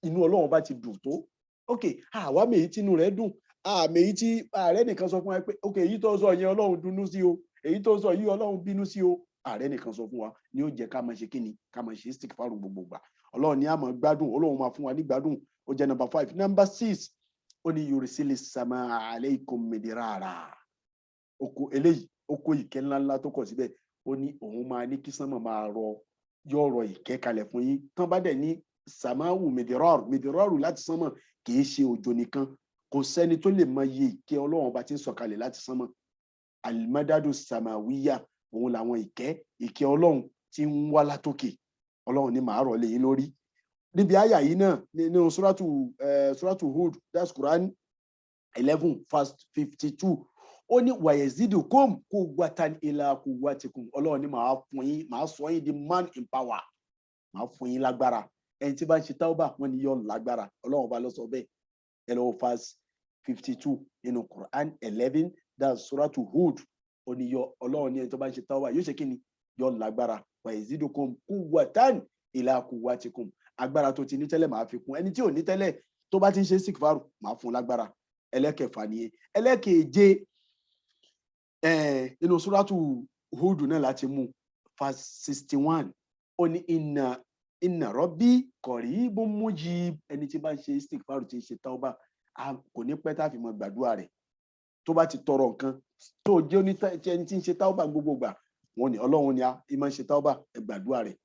Speaker 2: inú Ọlọ́run bá ti dùn tó. Ok, àwa mèyí tí inú rẹ̀ dùn, àmèyí tí ààrẹ nìkan sọ fún wa pé ok èyí tó sọ yẹn Ọlọ́run dùnnú sí o, èyí tó sọ yìí Ọlọ́run bínú sí o. Ààrẹ nìkan sọ fún wa ni ó jẹ́ ká máa ṣe kíni, ká máa ṣe istighfaru gbogbo gbà. Ọlọ́run ní a máa gbádùn, Ọlọ́run máa fún wa ní gbádùn. Ó jẹ́ number 5. Number 6, ó ní yursilis samaa alaykum midrara. Oko eléyìí ó kó ìkẹ́ ńláńlá tó kọ̀ síbẹ̀. Ó ní òun máa ní kí sánmọ̀ máa rọ, yóò rọ ìkẹ́ kalẹ̀ fún yín. Tán bá dẹ̀ ní samawu midiraru láti sánmọ̀ kì í ṣe òjò nìkan. Kò sẹ́ni tó lè mọ iye ìkẹ́ Ọlọ́run bá ti ń sọ̀kalẹ̀ láti sánmọ̀. Almadadu samawiya, òun làwọn ìkẹ́ Ọlọ́run tí ń wá látòkè. Ọlọ́run ní màá rọ̀ lé yín lórí. Níbi àyà yìí náà nínú suratu Hud, that's Quran 11 verse 52, ó ní wayazidukum quwwatan ila quwwatikum. Ọlọ́run ní màá fún yín, màá sọ yín di man in power, màá fún yín lágbára. Ẹni tí bá ń ṣe tauba wọ́n ní yóò lágbára. Ọlọ́run bá lọ sọ bẹ́ẹ̀. Hello verse 52 nínú Quran 11, that's suratu Hud. Ó ní Ọlọ́run ní ẹni tó bá ń ṣe tauba yóò ṣe kí ni, yóò lágbára. Wayazidukum quwwatan ila quwwatikum. Agbára tó ti ní tẹ́lẹ̀ màá fi kún. Ẹni tí ò ní tẹ́lẹ̀ tó bá ti ń ṣe istighfaru màá fún lágbára. Ẹlẹ́kẹfà nìyẹn. Ẹlẹ́keje inú suratu Hud náà láti mú verse 61. Ó ní inna rabbi qaribun mujib. Ẹni tí bá ń ṣe istighfaru tí ń ṣe tauba kò ní pẹ́ tá a fi mọ gbàdúrà rẹ̀. Tó bá ti tọrọ nǹkan tó jẹ́ ẹni tí ń ṣe tauba gbogbo gbà, wọ́n ní Ọlọ́run ní ìmọ̀ ṣe tauba ẹ gbàdúrà rẹ̀,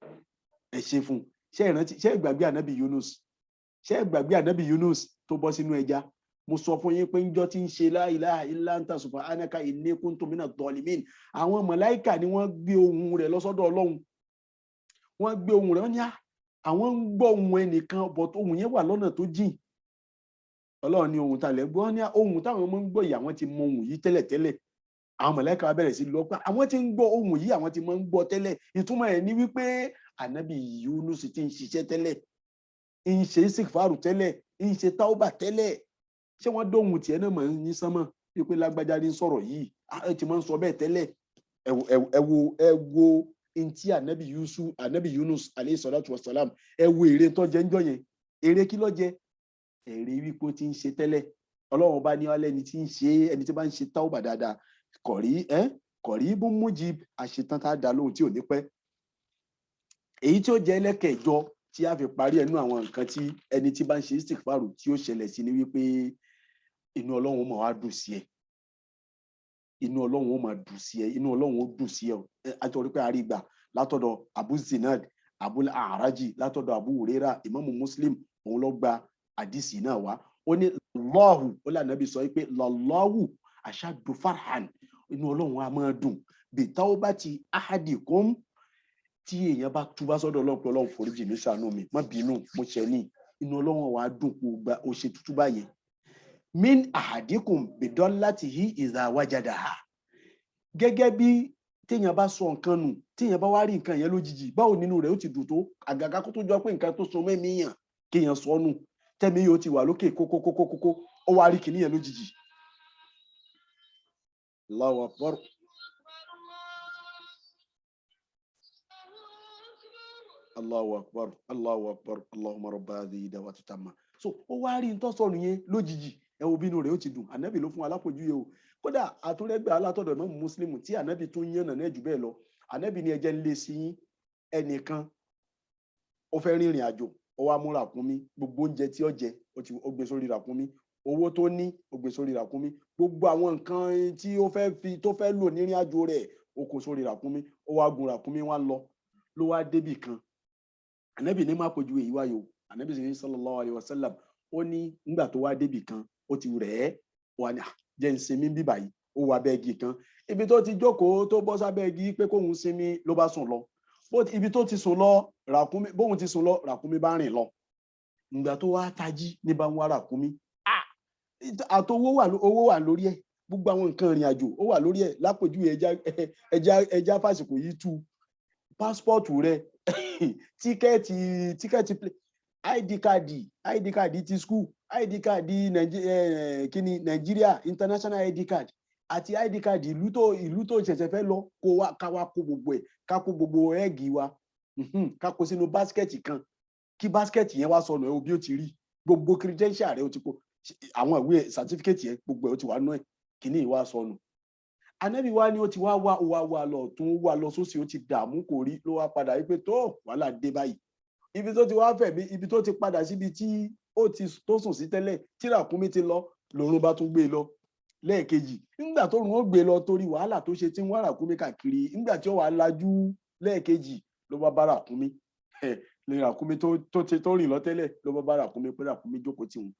Speaker 2: ẹ ṣe fún. Ṣé ìgbàgbé ànábì Yunus tó bọ́ sínú ẹja? Mo sọ fún yín pé ńjọ́ tí ń ṣe la ilaha illa anta subhanaka inni kuntu minadh dhalimin, àwọn màláíkà ni wọ́n gbé ohùn rẹ̀ lọ́sọ́dọ̀ Ọlọ́run. Wọ́n gbé ohùn rẹ̀, wọ́n ní àwọn ń gbọ́ ohùn ẹnìkan but ohùn yẹn wà lọ́nà tó jìn. Ọlọ́run ní ohùn talẹ̀ gbọ́, wọ́n ní ohùn táwọn ọmọ ń gbọ́ yìí àwọn ti mọ ohùn yìí tẹ́lẹ̀tẹ́lẹ̀. Àwọn màláíkà wa bẹ̀rẹ̀ sí lọ pé àwọn tí ń gbọ́ ohùn yìí àwọn ti mọ ń gbọ́ tẹ́lẹ̀. Ìtumọ̀ ẹ̀ ní wípé ànábì Yunus ti ń ṣiṣẹ́ tẹ́lẹ̀, ń ṣe istighfaru tẹ́lẹ̀, ń ṣe tauba tẹ́lẹ̀. Ṣé wọ́n dóhùn tiẹ̀ náà mọ̀ ní sánmọ̀ wípé lágbájá ní sọ̀rọ̀ yìí, ẹ ti máa ń sọ bẹ́ẹ̀ tẹ́lẹ̀. Ẹ wo ntí ànábì Yunus alayhi salatu wassalam, ẹ wo èrè tó jẹ ńjọ́ yẹn. Èrè kí ló jẹ? Èrè wípé ó ti ń ṣe tẹ́lẹ̀. Ọlọ́run bá ní ọlẹ́ ni tí ń ṣe, ẹni tí bá ń ṣe tauba dáadáa qaribun mujib, àṣetán tá a dá lóhùn tí ò ní pẹ́. Èyí tí ó jẹ́ ẹlẹ́kẹ̀ẹ́jọ tí a fi parí ẹnu àwọn nǹkan tí ẹni tí bá ń ṣe istighfaru tí ó ṣẹlẹ̀ sí ni wípé inú Ọlọ́run máa wá dùn sí ẹ. Inú Ọlọ́run ó máa dùn sí ẹ, inú Ọlọ́run ó dùn sí ẹ. Àtọ̀rí pé àrígbà látọ̀dọ̀ Abu Zinad, Abul A'raji, látọ̀dọ̀ Abu Huraira, Imamu Muslim òun ló gba àdìsí náà wá. Ó ní Allahu, ó lànà bí sọ wípé lallahu ashaddu farhan, inú Ọlọ́run á máa dùn bi taubati ahadikum, tí èèyàn bá túbá sọ́dọ̀ Ọlọ́run pé Ọlọ́run foríjì mi, ṣàánú mi, má bínú, mo ṣẹ̀ ní. Inú Ọlọ́run wá dùn kó gba ó ṣe tútúbá yẹn. Min ahadikum bidallatihi idha wajadaha. Gẹ́gẹ́ bí téèyàn bá sọ nǹkan nù, téèyàn bá wá rí nǹkan yẹn lójijì, báwo nínú rẹ̀ ó ti dùn tó? Àgàgà kó tó jọ pé nǹkan tó so mẹ́mí yàn kéèyàn sọ nù, tẹ́mi yóò ti wà lókè kókókókókó, ó wá rí kìíní yẹn lójijì. Allahu akbar. Allahu akbar, Allahu akbar, Allahumma rabba hadhihi da'wati tamma. So ó wá rí nǹkan sọnù yẹn lójijì, ẹ wo bínú rẹ̀ ó ti dùn. Ànábì ló fún alápòjú yẹ o. Kódà àtúrẹ́gbẹ́ alátọ̀dọ̀ Imam Muslim tí ànábì tún yànnà náà jù bẹ́ẹ̀ lọ. Ànábì ní ẹjẹ́ ń lé sí yín, ẹnìkan ó fẹ́ rìnrìn àjò, ó wá mú ràkúnmí, gbogbo oúnjẹ tí ó jẹ ó gbé sórí ràkúnmí, owó tó ní ó gbé sórí ràkúnmí, gbogbo àwọn nǹkan tí ó fẹ́ lò nírìn àjò rẹ̀ ó kó sórí ràkúnmí, ó wá gun ràkúnmí wá lọ, ló wá débì kan. Ànábì ní má kojú èyí wáyò, Ànábì sì ní sallallahu alaihi wasallam, ó ní nígbà tó wá débì kan ó ti rẹ̀ ẹ́, wà ní jẹ́ ń sinmi bí báyìí, ó wá bẹ́ẹ̀gì kan, ibi tó ti jókòó tó bọ́ sábẹ́ẹ̀gì pé kóhun sinmi ló bá sùn lọ, ibi tó ti sùn lọ ràkúnmí, bóhun ti sùn lọ ràkúnmí bá rìn lọ. Ìgbà tó wá tají ní bá ń wá ràkúnmí, àtowó wà lórí ẹ̀, gbogbo àwọn nǹkan ìrìn àjò ó wà lórí ẹ̀, lápèjúwe ẹja fásitì yìí tú pásítọ̀tù rẹ tíkẹ́ẹ̀tì ID card ti school, ID card kíni Nàìjíríà international ID card àti ID card ìlú tó ṣẹ̀ṣẹ̀ fẹ́ lọ, ká wá kó gbogbo ẹ̀, ká kó gbogbo ẹ́ẹ̀gì wa ká kó sínú báskẹ̀tì kan, kí báskẹ̀tì yẹn wá sọnù ẹ̀ bí ó ti rí, gbogbo credential rẹ̀ ó ti kó, àwọn ìwé certificate yẹn gbogbo ẹ̀ ó ti wà nú ẹ̀, kíní ìwà sọnù. Ànábì wa ni ó ti wá lọ tún wá lọ sósì, ó ti dààmú kò rí, ló wá padà wípé tó wàhálà dé báyìí, ibi tó ti wá fẹ̀mí, ibi tó ti padà síbi tí ó ti tó sùn sí tẹ́lẹ̀, tí ràkúnmí ti lọ lòrun bá tún gbé lọ lẹ́ẹ̀kejì. Nígbà tó rùn ó gbé lọ torí wàhálà tó ṣe tí ń wá ràkúnmí káàkiri, nígbà tí ó wà lajú lẹ́ẹ̀kejì ló bá ràkúnmí, lè ràkúnmí tó rìn lọ tẹ́lẹ̀ ló bá ràkúnmí pé ràkúnmí jókòó tì wọ́n.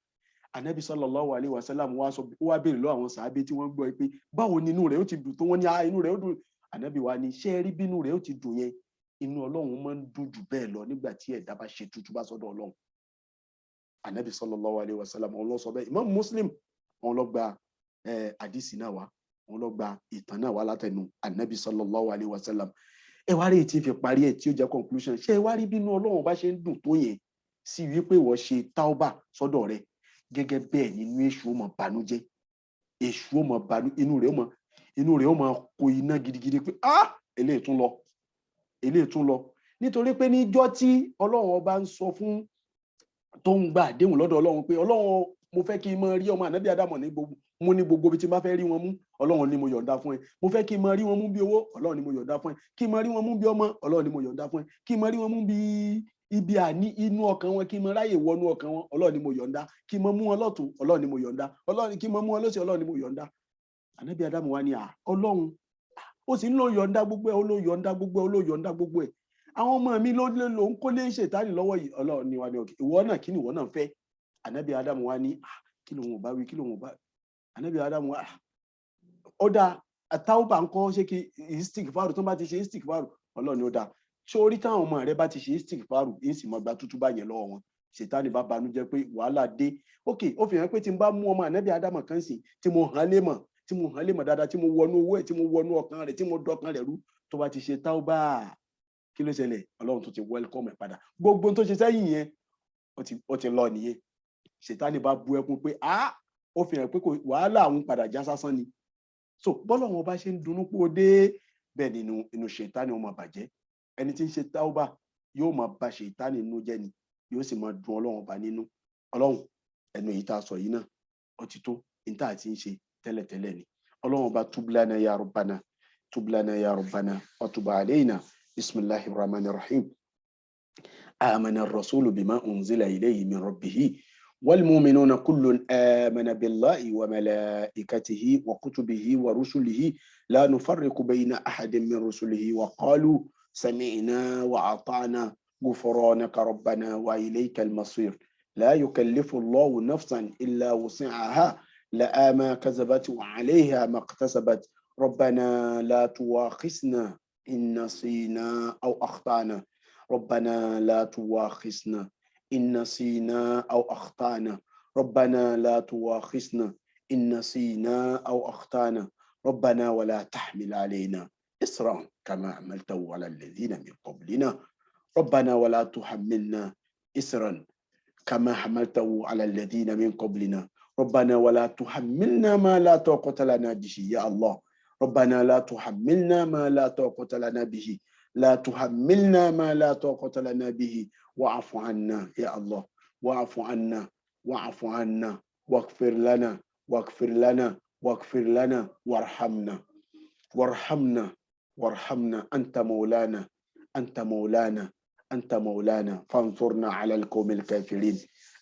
Speaker 2: Ànábì sallallahu alaihi wasallam wá béèrè lọ́wọ́ àwọn sàábé tí wọ́n gbọ́ pé báwo ni inú rẹ̀ ó ti dùn tó, wọ́n ní inú rẹ̀ ó dùn. Ànábì wa ní ṣé rí bí inú rẹ̀ ó ti dùn yẹn, inú Ọlọ́run máa ń dùn jù bẹ́ẹ̀ lọ nígbà tí ẹ̀dá bá ṣe tútù bá sọ́dọ̀ Ọlọ́run. Ànábì sallallahu alaihi wasallam òun ló sọ bẹ́ẹ̀. Imam Muslim òun ló gba àdìsí náà wá, òun ló gba ìtàn náà wá látẹnu Ànábì sallallahu alaihi wasallam. Ẹ wá rí tí fi parí ẹ̀ tí ó jẹ́ conclusion, ṣé ẹ wá rí bí inú Ọlọ́run bá ṣe ń dùn tó yẹn sí wípé wọ́n ṣe tauba sọ́dọ̀ rẹ̀, gẹ́gẹ́ bẹ́ẹ̀ nínú èṣù ó mọ bànújẹ́, èṣù ó mọ bànú, inú rẹ̀ ó mọ kó iná gidigidi pé eléyìí tún lọ, nítorí pé níjọ́ tí Ọlọ́run ọba ń sọ fún tó ń gba àdéhùn lọ́dọ̀ Ọlọ́run pé Ọlọ́run mo fẹ́ kí n mọ rí ọmọ Ànábì Ádámọ̀ ní gbogbo bí tí n bá fẹ́ rí wọn mú, Ọlọ́run ni mo yọ̀ǹda fún ẹ, mo fẹ́ kí n mọ rí wọn mú bí owó, Ọlọ́run ni mo yọ̀ǹda fún ẹ, kí n mọ rí wọn mú bí ọmọ, Ọlọ́run ni mo yọ̀ǹda fún ẹ, kí n mọ rí wọn mú bí ibi àní inú ọkàn wọn, kí n mọ ráyè wọnú ọkàn wọn, Ọlọ́run ni mo yọ̀ǹda, kí n mọ mú wọn lọ́tùn, Ọlọ́run ni mo yọ̀ǹda, Ọlọ́run kí n mọ mú wọn lósì, Ọlọ́run ni mo yọ̀ǹda. Ànábì Ádámù wa ni Ọlọ́run ó sì ń lo yọ̀ǹda gbogbo ẹ̀, ó ló yọ̀ǹda gbogbo ẹ̀, ó ló yọ̀ǹda gbogbo ẹ̀, àwọn ọmọ mi ló ń kó lé Ṣẹ̀tánì lọ́wọ́ yìí, Ọlọ́run ni wa ni òkè, ìwọ náà kí ni ìwọ náà fẹ́? Ànábì Ádámù wa ni kí lòun ò bá wí, kí lòun ò bá. Ànábì Ádámù wa ó dá àtàwùbà ń kọ́ ṣé kí istikfaru tó bá ti ṣe istikfaru, Ọlọ́run ni ó dá. Ṣé orí táwọn ọmọ rẹ bá ti ṣe istikfaru yìí sì mọ gba tútú bá yẹn lọ́wọ́ wọn, Ṣẹ̀tánì bá banújẹ́ pé wàhálà dé. Ok, ó fi hàn pé tí n bá mú ọmọ Ànábì Ádámù kan sí, tí mo hàn lé mọ̀ dáadáa, tí mo wọnú owó ẹ̀, tí mo wọnú ọkàn rẹ̀, tí mo dọkàn rẹ̀ rú, tó bá ti ṣe tàwùbà, kí ló ṣẹlẹ̀? Ọlọ́run tó ti welcome ẹ̀ padà, gbogbo tó ṣe sẹ́yìn yẹn ó ti lọ nìyẹn. Ṣẹ̀tánì bá bu ẹkún pé ó fi hàn pé wàhálà àwọn padà já sásán ni. So bọ́lọ́run ọba ṣe ń dunnú pé ó dé, bẹ́ẹ̀ ni inú Ṣẹ̀tánì ó máa bàjẹ́. Ẹni tí ń ṣe tàwùbà yóò máa ba Ṣẹ̀tánì nínú jẹ́ ni, yóò sì máa dùn Ọlọ́run ọba nínú. Ọlọ́run ẹnu èyí tá a sọ yìí náà ó ti tó ní tá a ti ń ṣe tẹ́lẹ̀tẹ́lẹ̀ ni. Ọlọ́run ọba tub lana ya rabbana, tub lana ya rabbana wa tub alayna. Bismillahir rahmanir rahim. Amana ar-rasulu bima unzila ilayhi min rabbih والمؤمنون كل آمن بالله وملائكته وكتبه ورسله لا نفرق بين أحد من رسله وقالوا سمعنا وأطعنا غفرانك ربنا وإليك المصير لا يكلف الله نفسا إلا وسعها لها ما كسبت وعليها ما اكتسبت ربنا لا تواخذنا إن نسينا أو أخطأنا ربنا لا تواخذنا إن نسينا أو أخطأنا ربنا لا تواخذنا إن نسينا أو أخطأنا ربنا ولا تحمل علينا إصرا كما حملته على الذين من قبلنا ربنا ولا تحملنا إصرا كما حملته على الذين من قبلنا ربنا ولا تحملنا ما لا طاقة لنا به يا الله ربنا لا تحملنا ما لا طاقة لنا به لا تحملنا ما لا طاقة لنا به واعف عنا يا الله واعف عنا واعف عنا واغفر لنا واغفر لنا واغفر لنا وارحمنا وارحمنا وارحمنا أنت مولانا أنت مولانا أنت مولانا فانصرنا على القوم الكافرين.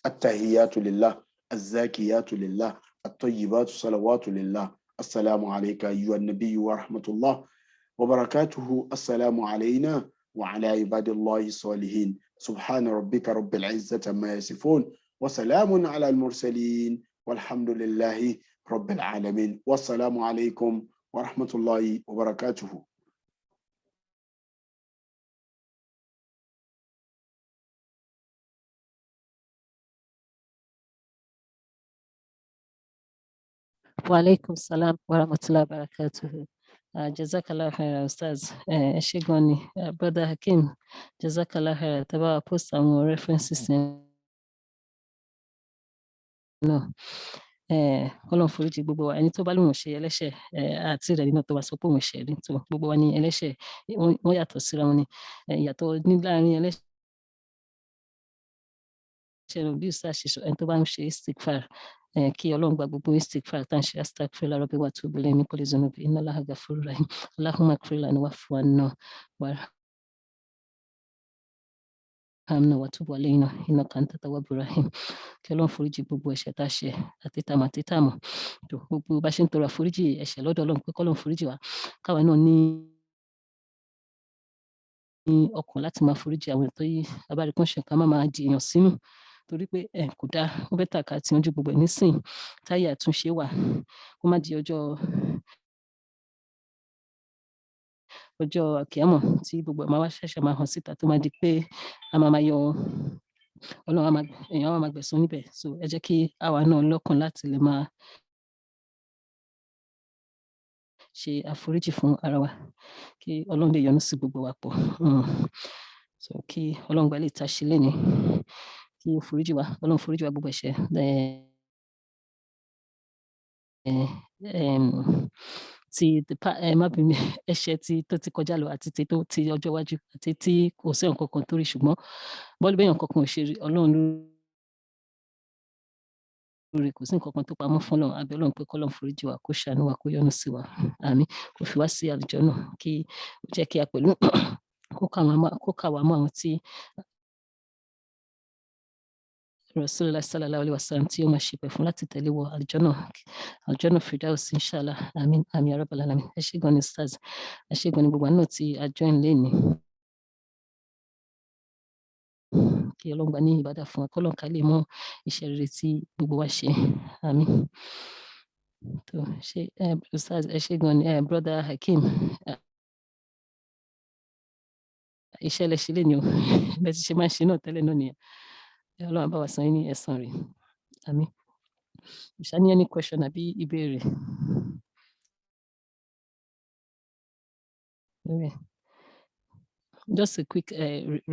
Speaker 2: التحيات لله الزاكيات لله الطيبات صلوات لله السلام عليك أيها النبي ورحمة الله وبركاته السلام علينا وعلى عباد الله الصالحين سبحان ربك رب العزة ما يصفون وسلام على المرسلين والحمد لله رب العالمين والسلام عليكم ورحمة الله وبركاته.
Speaker 1: Wa alaikum salam wa rahmatullahi wa barakatuhu. Jazakallah khair, Ustaz. Ṣé gan ni, Brother Hakeem, Jazakallah khair, tẹ́ bá wa post àwọn references náà. Ọlọ́run foríjì gbogbo wa, ẹni tó bá lóun ṣe ẹlẹ́ṣẹ̀ àti rẹ̀ nínú tó bá sọ pé òun ṣe rí, tó gbogbo wa ní ẹlẹ́ṣẹ̀, wọ́n yàtọ̀ síra wọn ni. Ìyàtọ̀ ní láàrin ẹlẹ́ṣẹ̀ bí Ustaz ṣe sọ, ẹni tó bá ń ṣe istighfar, kí Ọlọ́run gba gbogbo istighfar tá ń ṣe astaghfirullah rabbi wa atubu ilayhi min kulli dhunubi inna Allaha ghafurur rahim Allahumma ighfir lana wa'fu 'anna warhamna wa tub 'alayna innaka anta tawwabur rahim. Kí Ọlọ́run foríjì gbogbo ẹ̀ṣẹ̀ tá a ṣẹ̀ àti tàmọ̀ àti tàmọ̀. Gbogbo bá ṣe ń tọrọ àforíjì ẹ̀ṣẹ̀ lọ́dọ̀ Ọlọ́run pé k'Ọlọ́run foríjì wa, káwa náà ní ọkàn láti máa foríjì àwọn èèyàn tó yí abárí kan ṣe ká má máa di èèyàn sínú, torí pé kò dáa, ó bẹ́tà ká ti yanjú gbogbo ẹ̀ nísìn táyé àtúnṣe wà, kó má di ọjọ́ àkíámọ̀ tí gbogbo ẹ̀ máa wá ṣẹ̀ṣẹ̀ máa hàn síta tó máa di pé a máa yọ Ọlọ́run èèyàn á máa gbẹ̀san níbẹ̀. So ẹ jẹ́ kí àwa náà lọ́kàn láti lè máa ṣe àforíjì fún ara wa, kí Ọlọ́run lè yọ́nú sí gbogbo wa pọ̀. So kí Ọlọ́run gba lè ta ṣe lénìí, kí ó foríjì wa, Ọlọ́run foríjì wa gbogbo ẹ̀ṣẹ̀ má bínú, ẹ̀ṣẹ̀ tó ti kọjá lọ àti ti ọjọ́ iwájú àti tí kò sí nǹkan kan tó rí, ṣùgbọ́n bọ́ọ̀lù bẹ́yàn kankan ò ṣe rí, Ọlọ́run lórí, kò sí nǹkan kan tó pamọ́ fún Ọlọ́run. A bẹ̀ Ọlọ́run pé k'Ọlọ́run foríjì wa, kó ṣàánú wa, kó yọ́nú sí wa. Àmín. Kó fi wá sí àlùjánnà, kí ó jẹ́ kí a pẹ̀lú kó kà wá mọ́ àwọn tí Rasulullah sallallahu alaihi wasallam tí ó máa ṣìpẹ̀ fún láti tẹ̀lé wọ àlùjánnà Firdaus inshallah. Àmín àmín ya rabbal alamin. Ẹ ṣé gan ni Ustaz, ẹ ṣé gan ni gbogbo àwa náà tí a join lénìí. Kí Ọlọ́run gbà ní ìbádà fún wa, k'Ọlọ́run ká lè mọ iṣẹ́ rere tí gbogbo wa ṣe. Àmín. Tó ṣe Ustaz, ẹ ṣé gan ni Brother Hakeem, iṣẹ́ lẹ ṣe lénìí o, bẹ́ẹ̀ ti ṣe máa ń ṣe náà tẹ́lẹ̀ náà nìyẹn. Ọlọ́run á bá wa san yín ní ẹ̀san rẹ̀. Àmín. Ṣá ní any question àbí ìbéèrè? Just a quick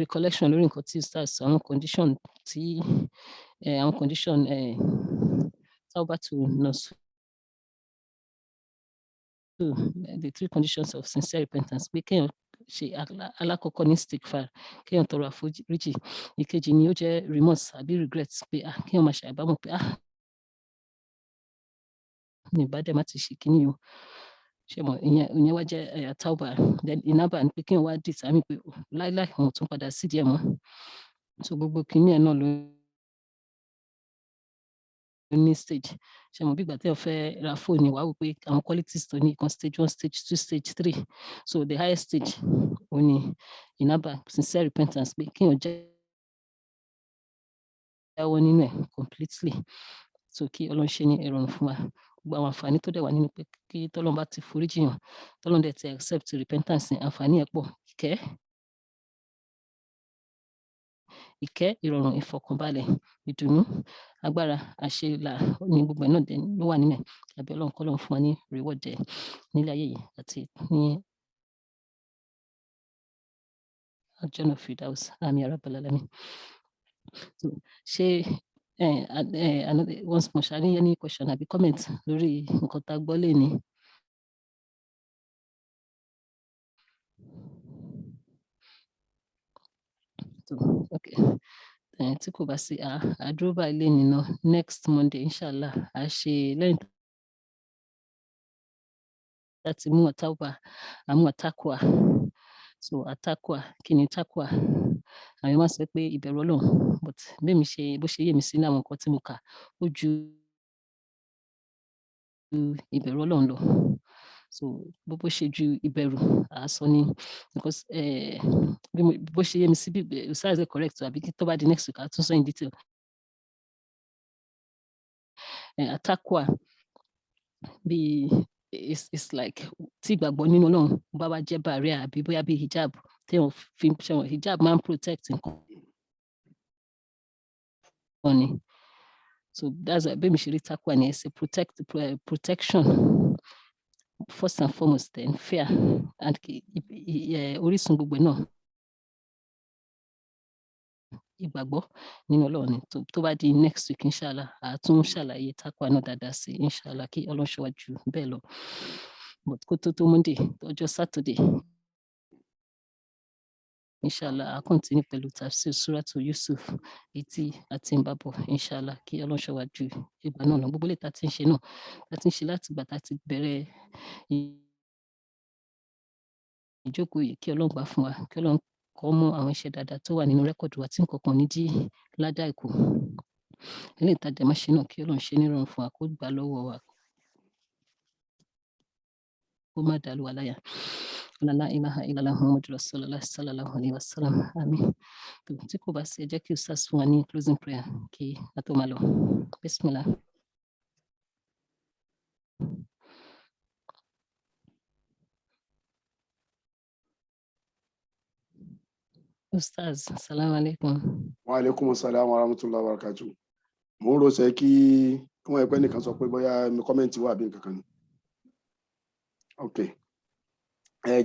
Speaker 1: recollection lórí nǹkan tí Ustaz sọ, àwọn condition Tawbatu Nasuh, the 3 conditions of sincere repentance, pé kéèyàn ṣe alákọ̀ọ́kọ́ ní istighfar, kéèyàn tọrọ àforíjì. Ìkejì ni ó jẹ́ remorse àbí regret, pé kéèyàn máa ṣe àbámọ̀ pé mi ì bá dẹ̀ má ti ṣe kíní o. Ṣé mọ̀, ìyẹn wá jẹ́ tauba. Then inaba ni pé kéèyàn wá determine pé láíláí òun ò tún padà sídìí ẹ̀ mọ́. So gbogbo kíní ẹ̀ náà ló ní stage. Ṣé mọ̀, bí ìgbà téèyàn fẹ́ ra fóònù, wàá wò pé àwọn qualities tó ní ìkan stage 1, stage 2, stage 3. So the highest stage òun ni inaba, sincere repentance, pé kéèyàn jáwọ́ nínú ẹ̀ completely. So kí Ọlọ́run ṣe ní ìrọ̀rùn fún wa. Gbogbo àwọn àǹfààní tó dẹ̀ wà nínú pé kí t'Ọlọ́run bá ti foríjì yàn, t'Ọlọ́run dẹ̀ ti accept repentance, àǹfààní ẹ̀ pọ̀. Ìkẹ́, ìrọ̀rùn, ìfọ̀kànbalẹ̀, ìdùnnú, agbára, àṣelà ní gbogbo ẹ̀ náà dẹ̀ ló wà nínú ẹ̀. A bẹ̀ Ọlọ́run k'Ọlọ́run fún wa ní reward ẹ̀ nílé ayé yìí àti ní àlùjánnà Firdaus. Àmín ya rabbal alamin. So ṣé once more, ṣá ní any question àbí comment lórí nǹkan tá a gbọ́ lénìí? Okay. Tí kò bá sí, a dúró báyìí lénìí náà. Next Monday inshallah a ṣe lẹ́yìn láti mú tauba, a mú takwa. so atakwa kí ni takwa àwọn èèyàn máa sọ pé ìbẹ̀rù Ọlọ́run but bẹ́ẹ̀ mi ṣe bó ṣe yé mi sí ní àwọn nǹkan tí mo kà ó ju ìbẹ̀rù Ọlọ́run lọ so bó ṣe ju ìbẹ̀rù àásọ ni because bó ṣe yé mi sí bí size correct àbí tó bá di next week a tún sọ in detail atakwa bí it's like tí ìgbàgbọ́ nínú Ọlọ́run bá wá jẹ́ barrier àbí bóyá bí hijab téèyàn fi ṣẹ̀wọ̀n hijab máa ń protect nǹkan ni so that's why bẹ́ẹ̀ mi ṣe rí takwa ni ẹ̀ ṣe protection first and foremost then fear and orísun gbogbo náà ìgbàgbọ́ nínú Ọlọ́run ni tó bá di next week inshallah àtún ṣàlàyé takwa náà dáadáa sí inshallah kí Ọlọ́run ṣọ́ wa jù bẹ́ẹ̀ lọ but kó tó Monday ọjọ́ Saturday inshallah a continue pẹ̀lú tafsir suratu Yusuf etí àti ìbàbọ̀ inshallah kí Ọlọ́run ṣọ́ wa jù ìgbà náà lọ gbogbo lè ta ti ń ṣe náà ta ti ń ṣe láti ìgbà tá ti bẹ̀rẹ̀ ìjókòó yìí kí Ọlọ́run gbà fún wa kí Ọlọ́run kọ́ mú àwọn iṣẹ́ dáadáa tó wà nínú rẹ́kọ̀dù wa tí nǹkan kan ní dí ládàá ìkù ilé ìtajà máa ṣe náà kí Ọlọ́run ṣe nírọ̀rùn fún wa kó gbà lọ́wọ́ wa kó má dàlú wa láyà la ilaha illallah muhammadu rasulullah sallallahu alaihi wasallam àmín tí kò bá sí ẹ jẹ́ kí ustaz fún wa ní closing prayer kí a tó máa lọ bismillah. Ustaz, assalamu alaikum.
Speaker 2: Wa alaikum assalam wa rahmatullahi wa barakatuh. Mo ń rọṣẹ́ kí wọ́n ẹgbẹ́ nìkan sọ pé bóyá mi kọ́mẹ́ǹtì wà bí nǹkan kan ni. Ok.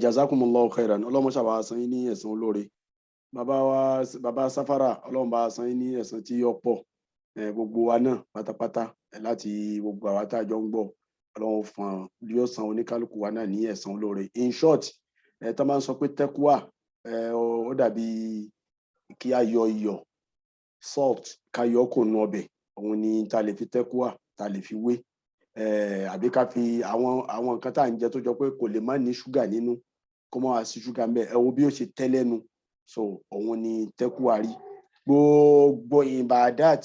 Speaker 2: Jazakumullahu khairan. Ọlọ́run ṣàbà san yín ní ẹ̀san olóore. Bàbá Sáfárà, Ọlọ́run bá san yín ní ẹ̀san tí ó pọ̀. Gbogbo wa náà pátápátá láti gbogbo àwa tá a jọ ń gbọ́. Ọlọ́run fún yóò san oníkálukú wa náà ní ẹ̀san olóore. In short, tá máa ń sọ pé tẹ́kùwà ó dàbí kí a yọ iyọ̀ salt ká yọ kò nu ọbẹ̀ òun ni ta lè fi tẹ́kùwà ta lè fi wé àbí ká fi àwọn nǹkan tá à ń jẹ tó jọ pé kò lè má ní ṣúgà nínú kó má wá sí ṣúgà ńbẹ̀ ẹ wo bí ó ṣe tẹ́ lẹ́nu so òun ni tẹ́kùwà rí gbogbo ìbàdàt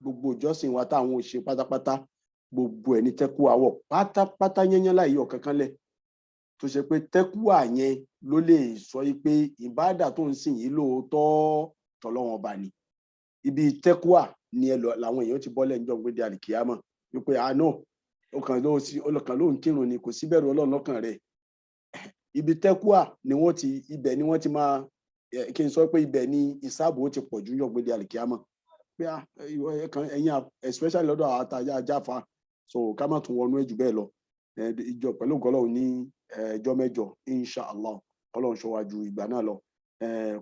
Speaker 2: gbogbo ìjọsìn wa táwọn ò ṣe pátápátá gbogbo ẹ̀ ní tẹ́kùwà wọ̀ pátápátá yẹnyẹn láì yọ kankan lẹ̀ tó ṣe pé tẹ́kùwà yẹn ló lè sọ pé ìbádà tó ń sìn yìí lóòótọ́ tọ́lọ́wọ́n ọba ni ibi tẹ́kùwà ni làwọn èèyàn ti bọ́lẹ̀ níjọ́ gbé di àlìkìyámọ̀ wípé àánú ọkàn ló ń kírun ni kò sí bẹ̀rù Ọlọ́run lọ́kàn rẹ̀ ibi tẹ́kùwà ni ibẹ̀ ni wọ́n ti máa kí n sọ pé ibẹ̀ ni ìsáàbò ti pọ̀ jù níjọ́ gbé di àlìkìyámọ̀ pé ẹ̀yin especially lọ́dọ̀ àwọn àtàjà ajáfa so ká má tún wọnú ẹ̀jù bẹ́ẹ̀ lọ ìjọ pẹ̀lú Ọlọ́run ní ẹjọ́ mẹ́jọ inshallah Ọlọ́run ṣọ́ wa ju ìgbà náà lọ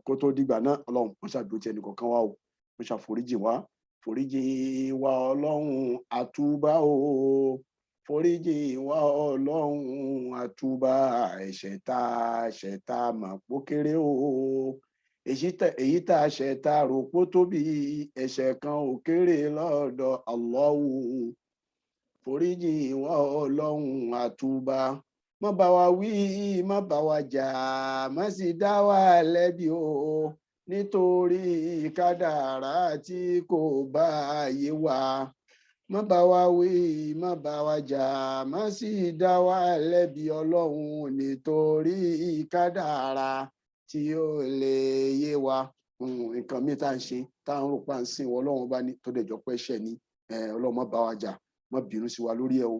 Speaker 2: kó tó dìgbà náà Ọlọ́run wọ́n ṣàdúró tí ẹnìkọ̀ọ̀kan wá o wọ́n ṣàforíjì wá foríjì wa Ọlọ́run àtúbà o foríjì wa Ọlọ́run àtúbà ẹ̀ṣẹ̀ tá mà pó kéré o èyí tá a ṣẹ̀ tá rò pó tóbi ẹ̀ṣẹ̀ kan ò kéré lọ́dọ̀ Allahu foríjì wa Ọlọ́run àtúbà má bá wa wí má bá wa jà má sì dá wa lẹ́bi o nítorí kádàrá tí kò bá yé wa má bá wa wí má bá wa jà má sì dá wa lẹ́bi Ọlọ́run nítorí kádàrá tí ó lè yé wa nǹkan mi tá à ń ṣe tá à ń rò pa ń sìn wọ Ọlọ́run bá ní tó dẹjọ́ pẹ́ ṣẹ̀ ní Ọlọ́run má bá wa jà má bínú sí wa lórí ẹ o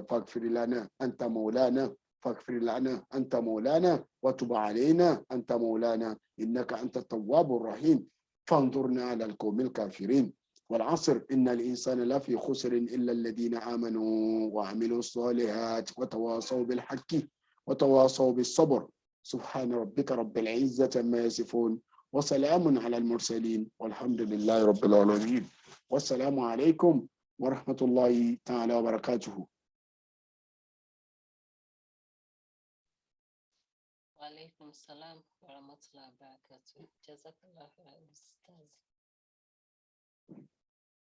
Speaker 2: فاغفر لنا أنت مولانا فاغفر لنا أنت مولانا وتب علينا أنت مولانا إنك أنت التواب الرحيم فانظرنا على القوم الكافرين والعصر إن الإنسان لفي خسر إلا الذين آمنوا وعملوا الصالحات وتواصوا بالحق وتواصوا بالصبر سبحان ربك رب العزة ما يصفون وسلام على المرسلين والحمد لله رب العالمين والسلام عليكم ورحمة الله تعالى وبركاته.
Speaker 1: وعليكم السلام ورحمة الله وبركاته. جزاك الله خير أستاذ.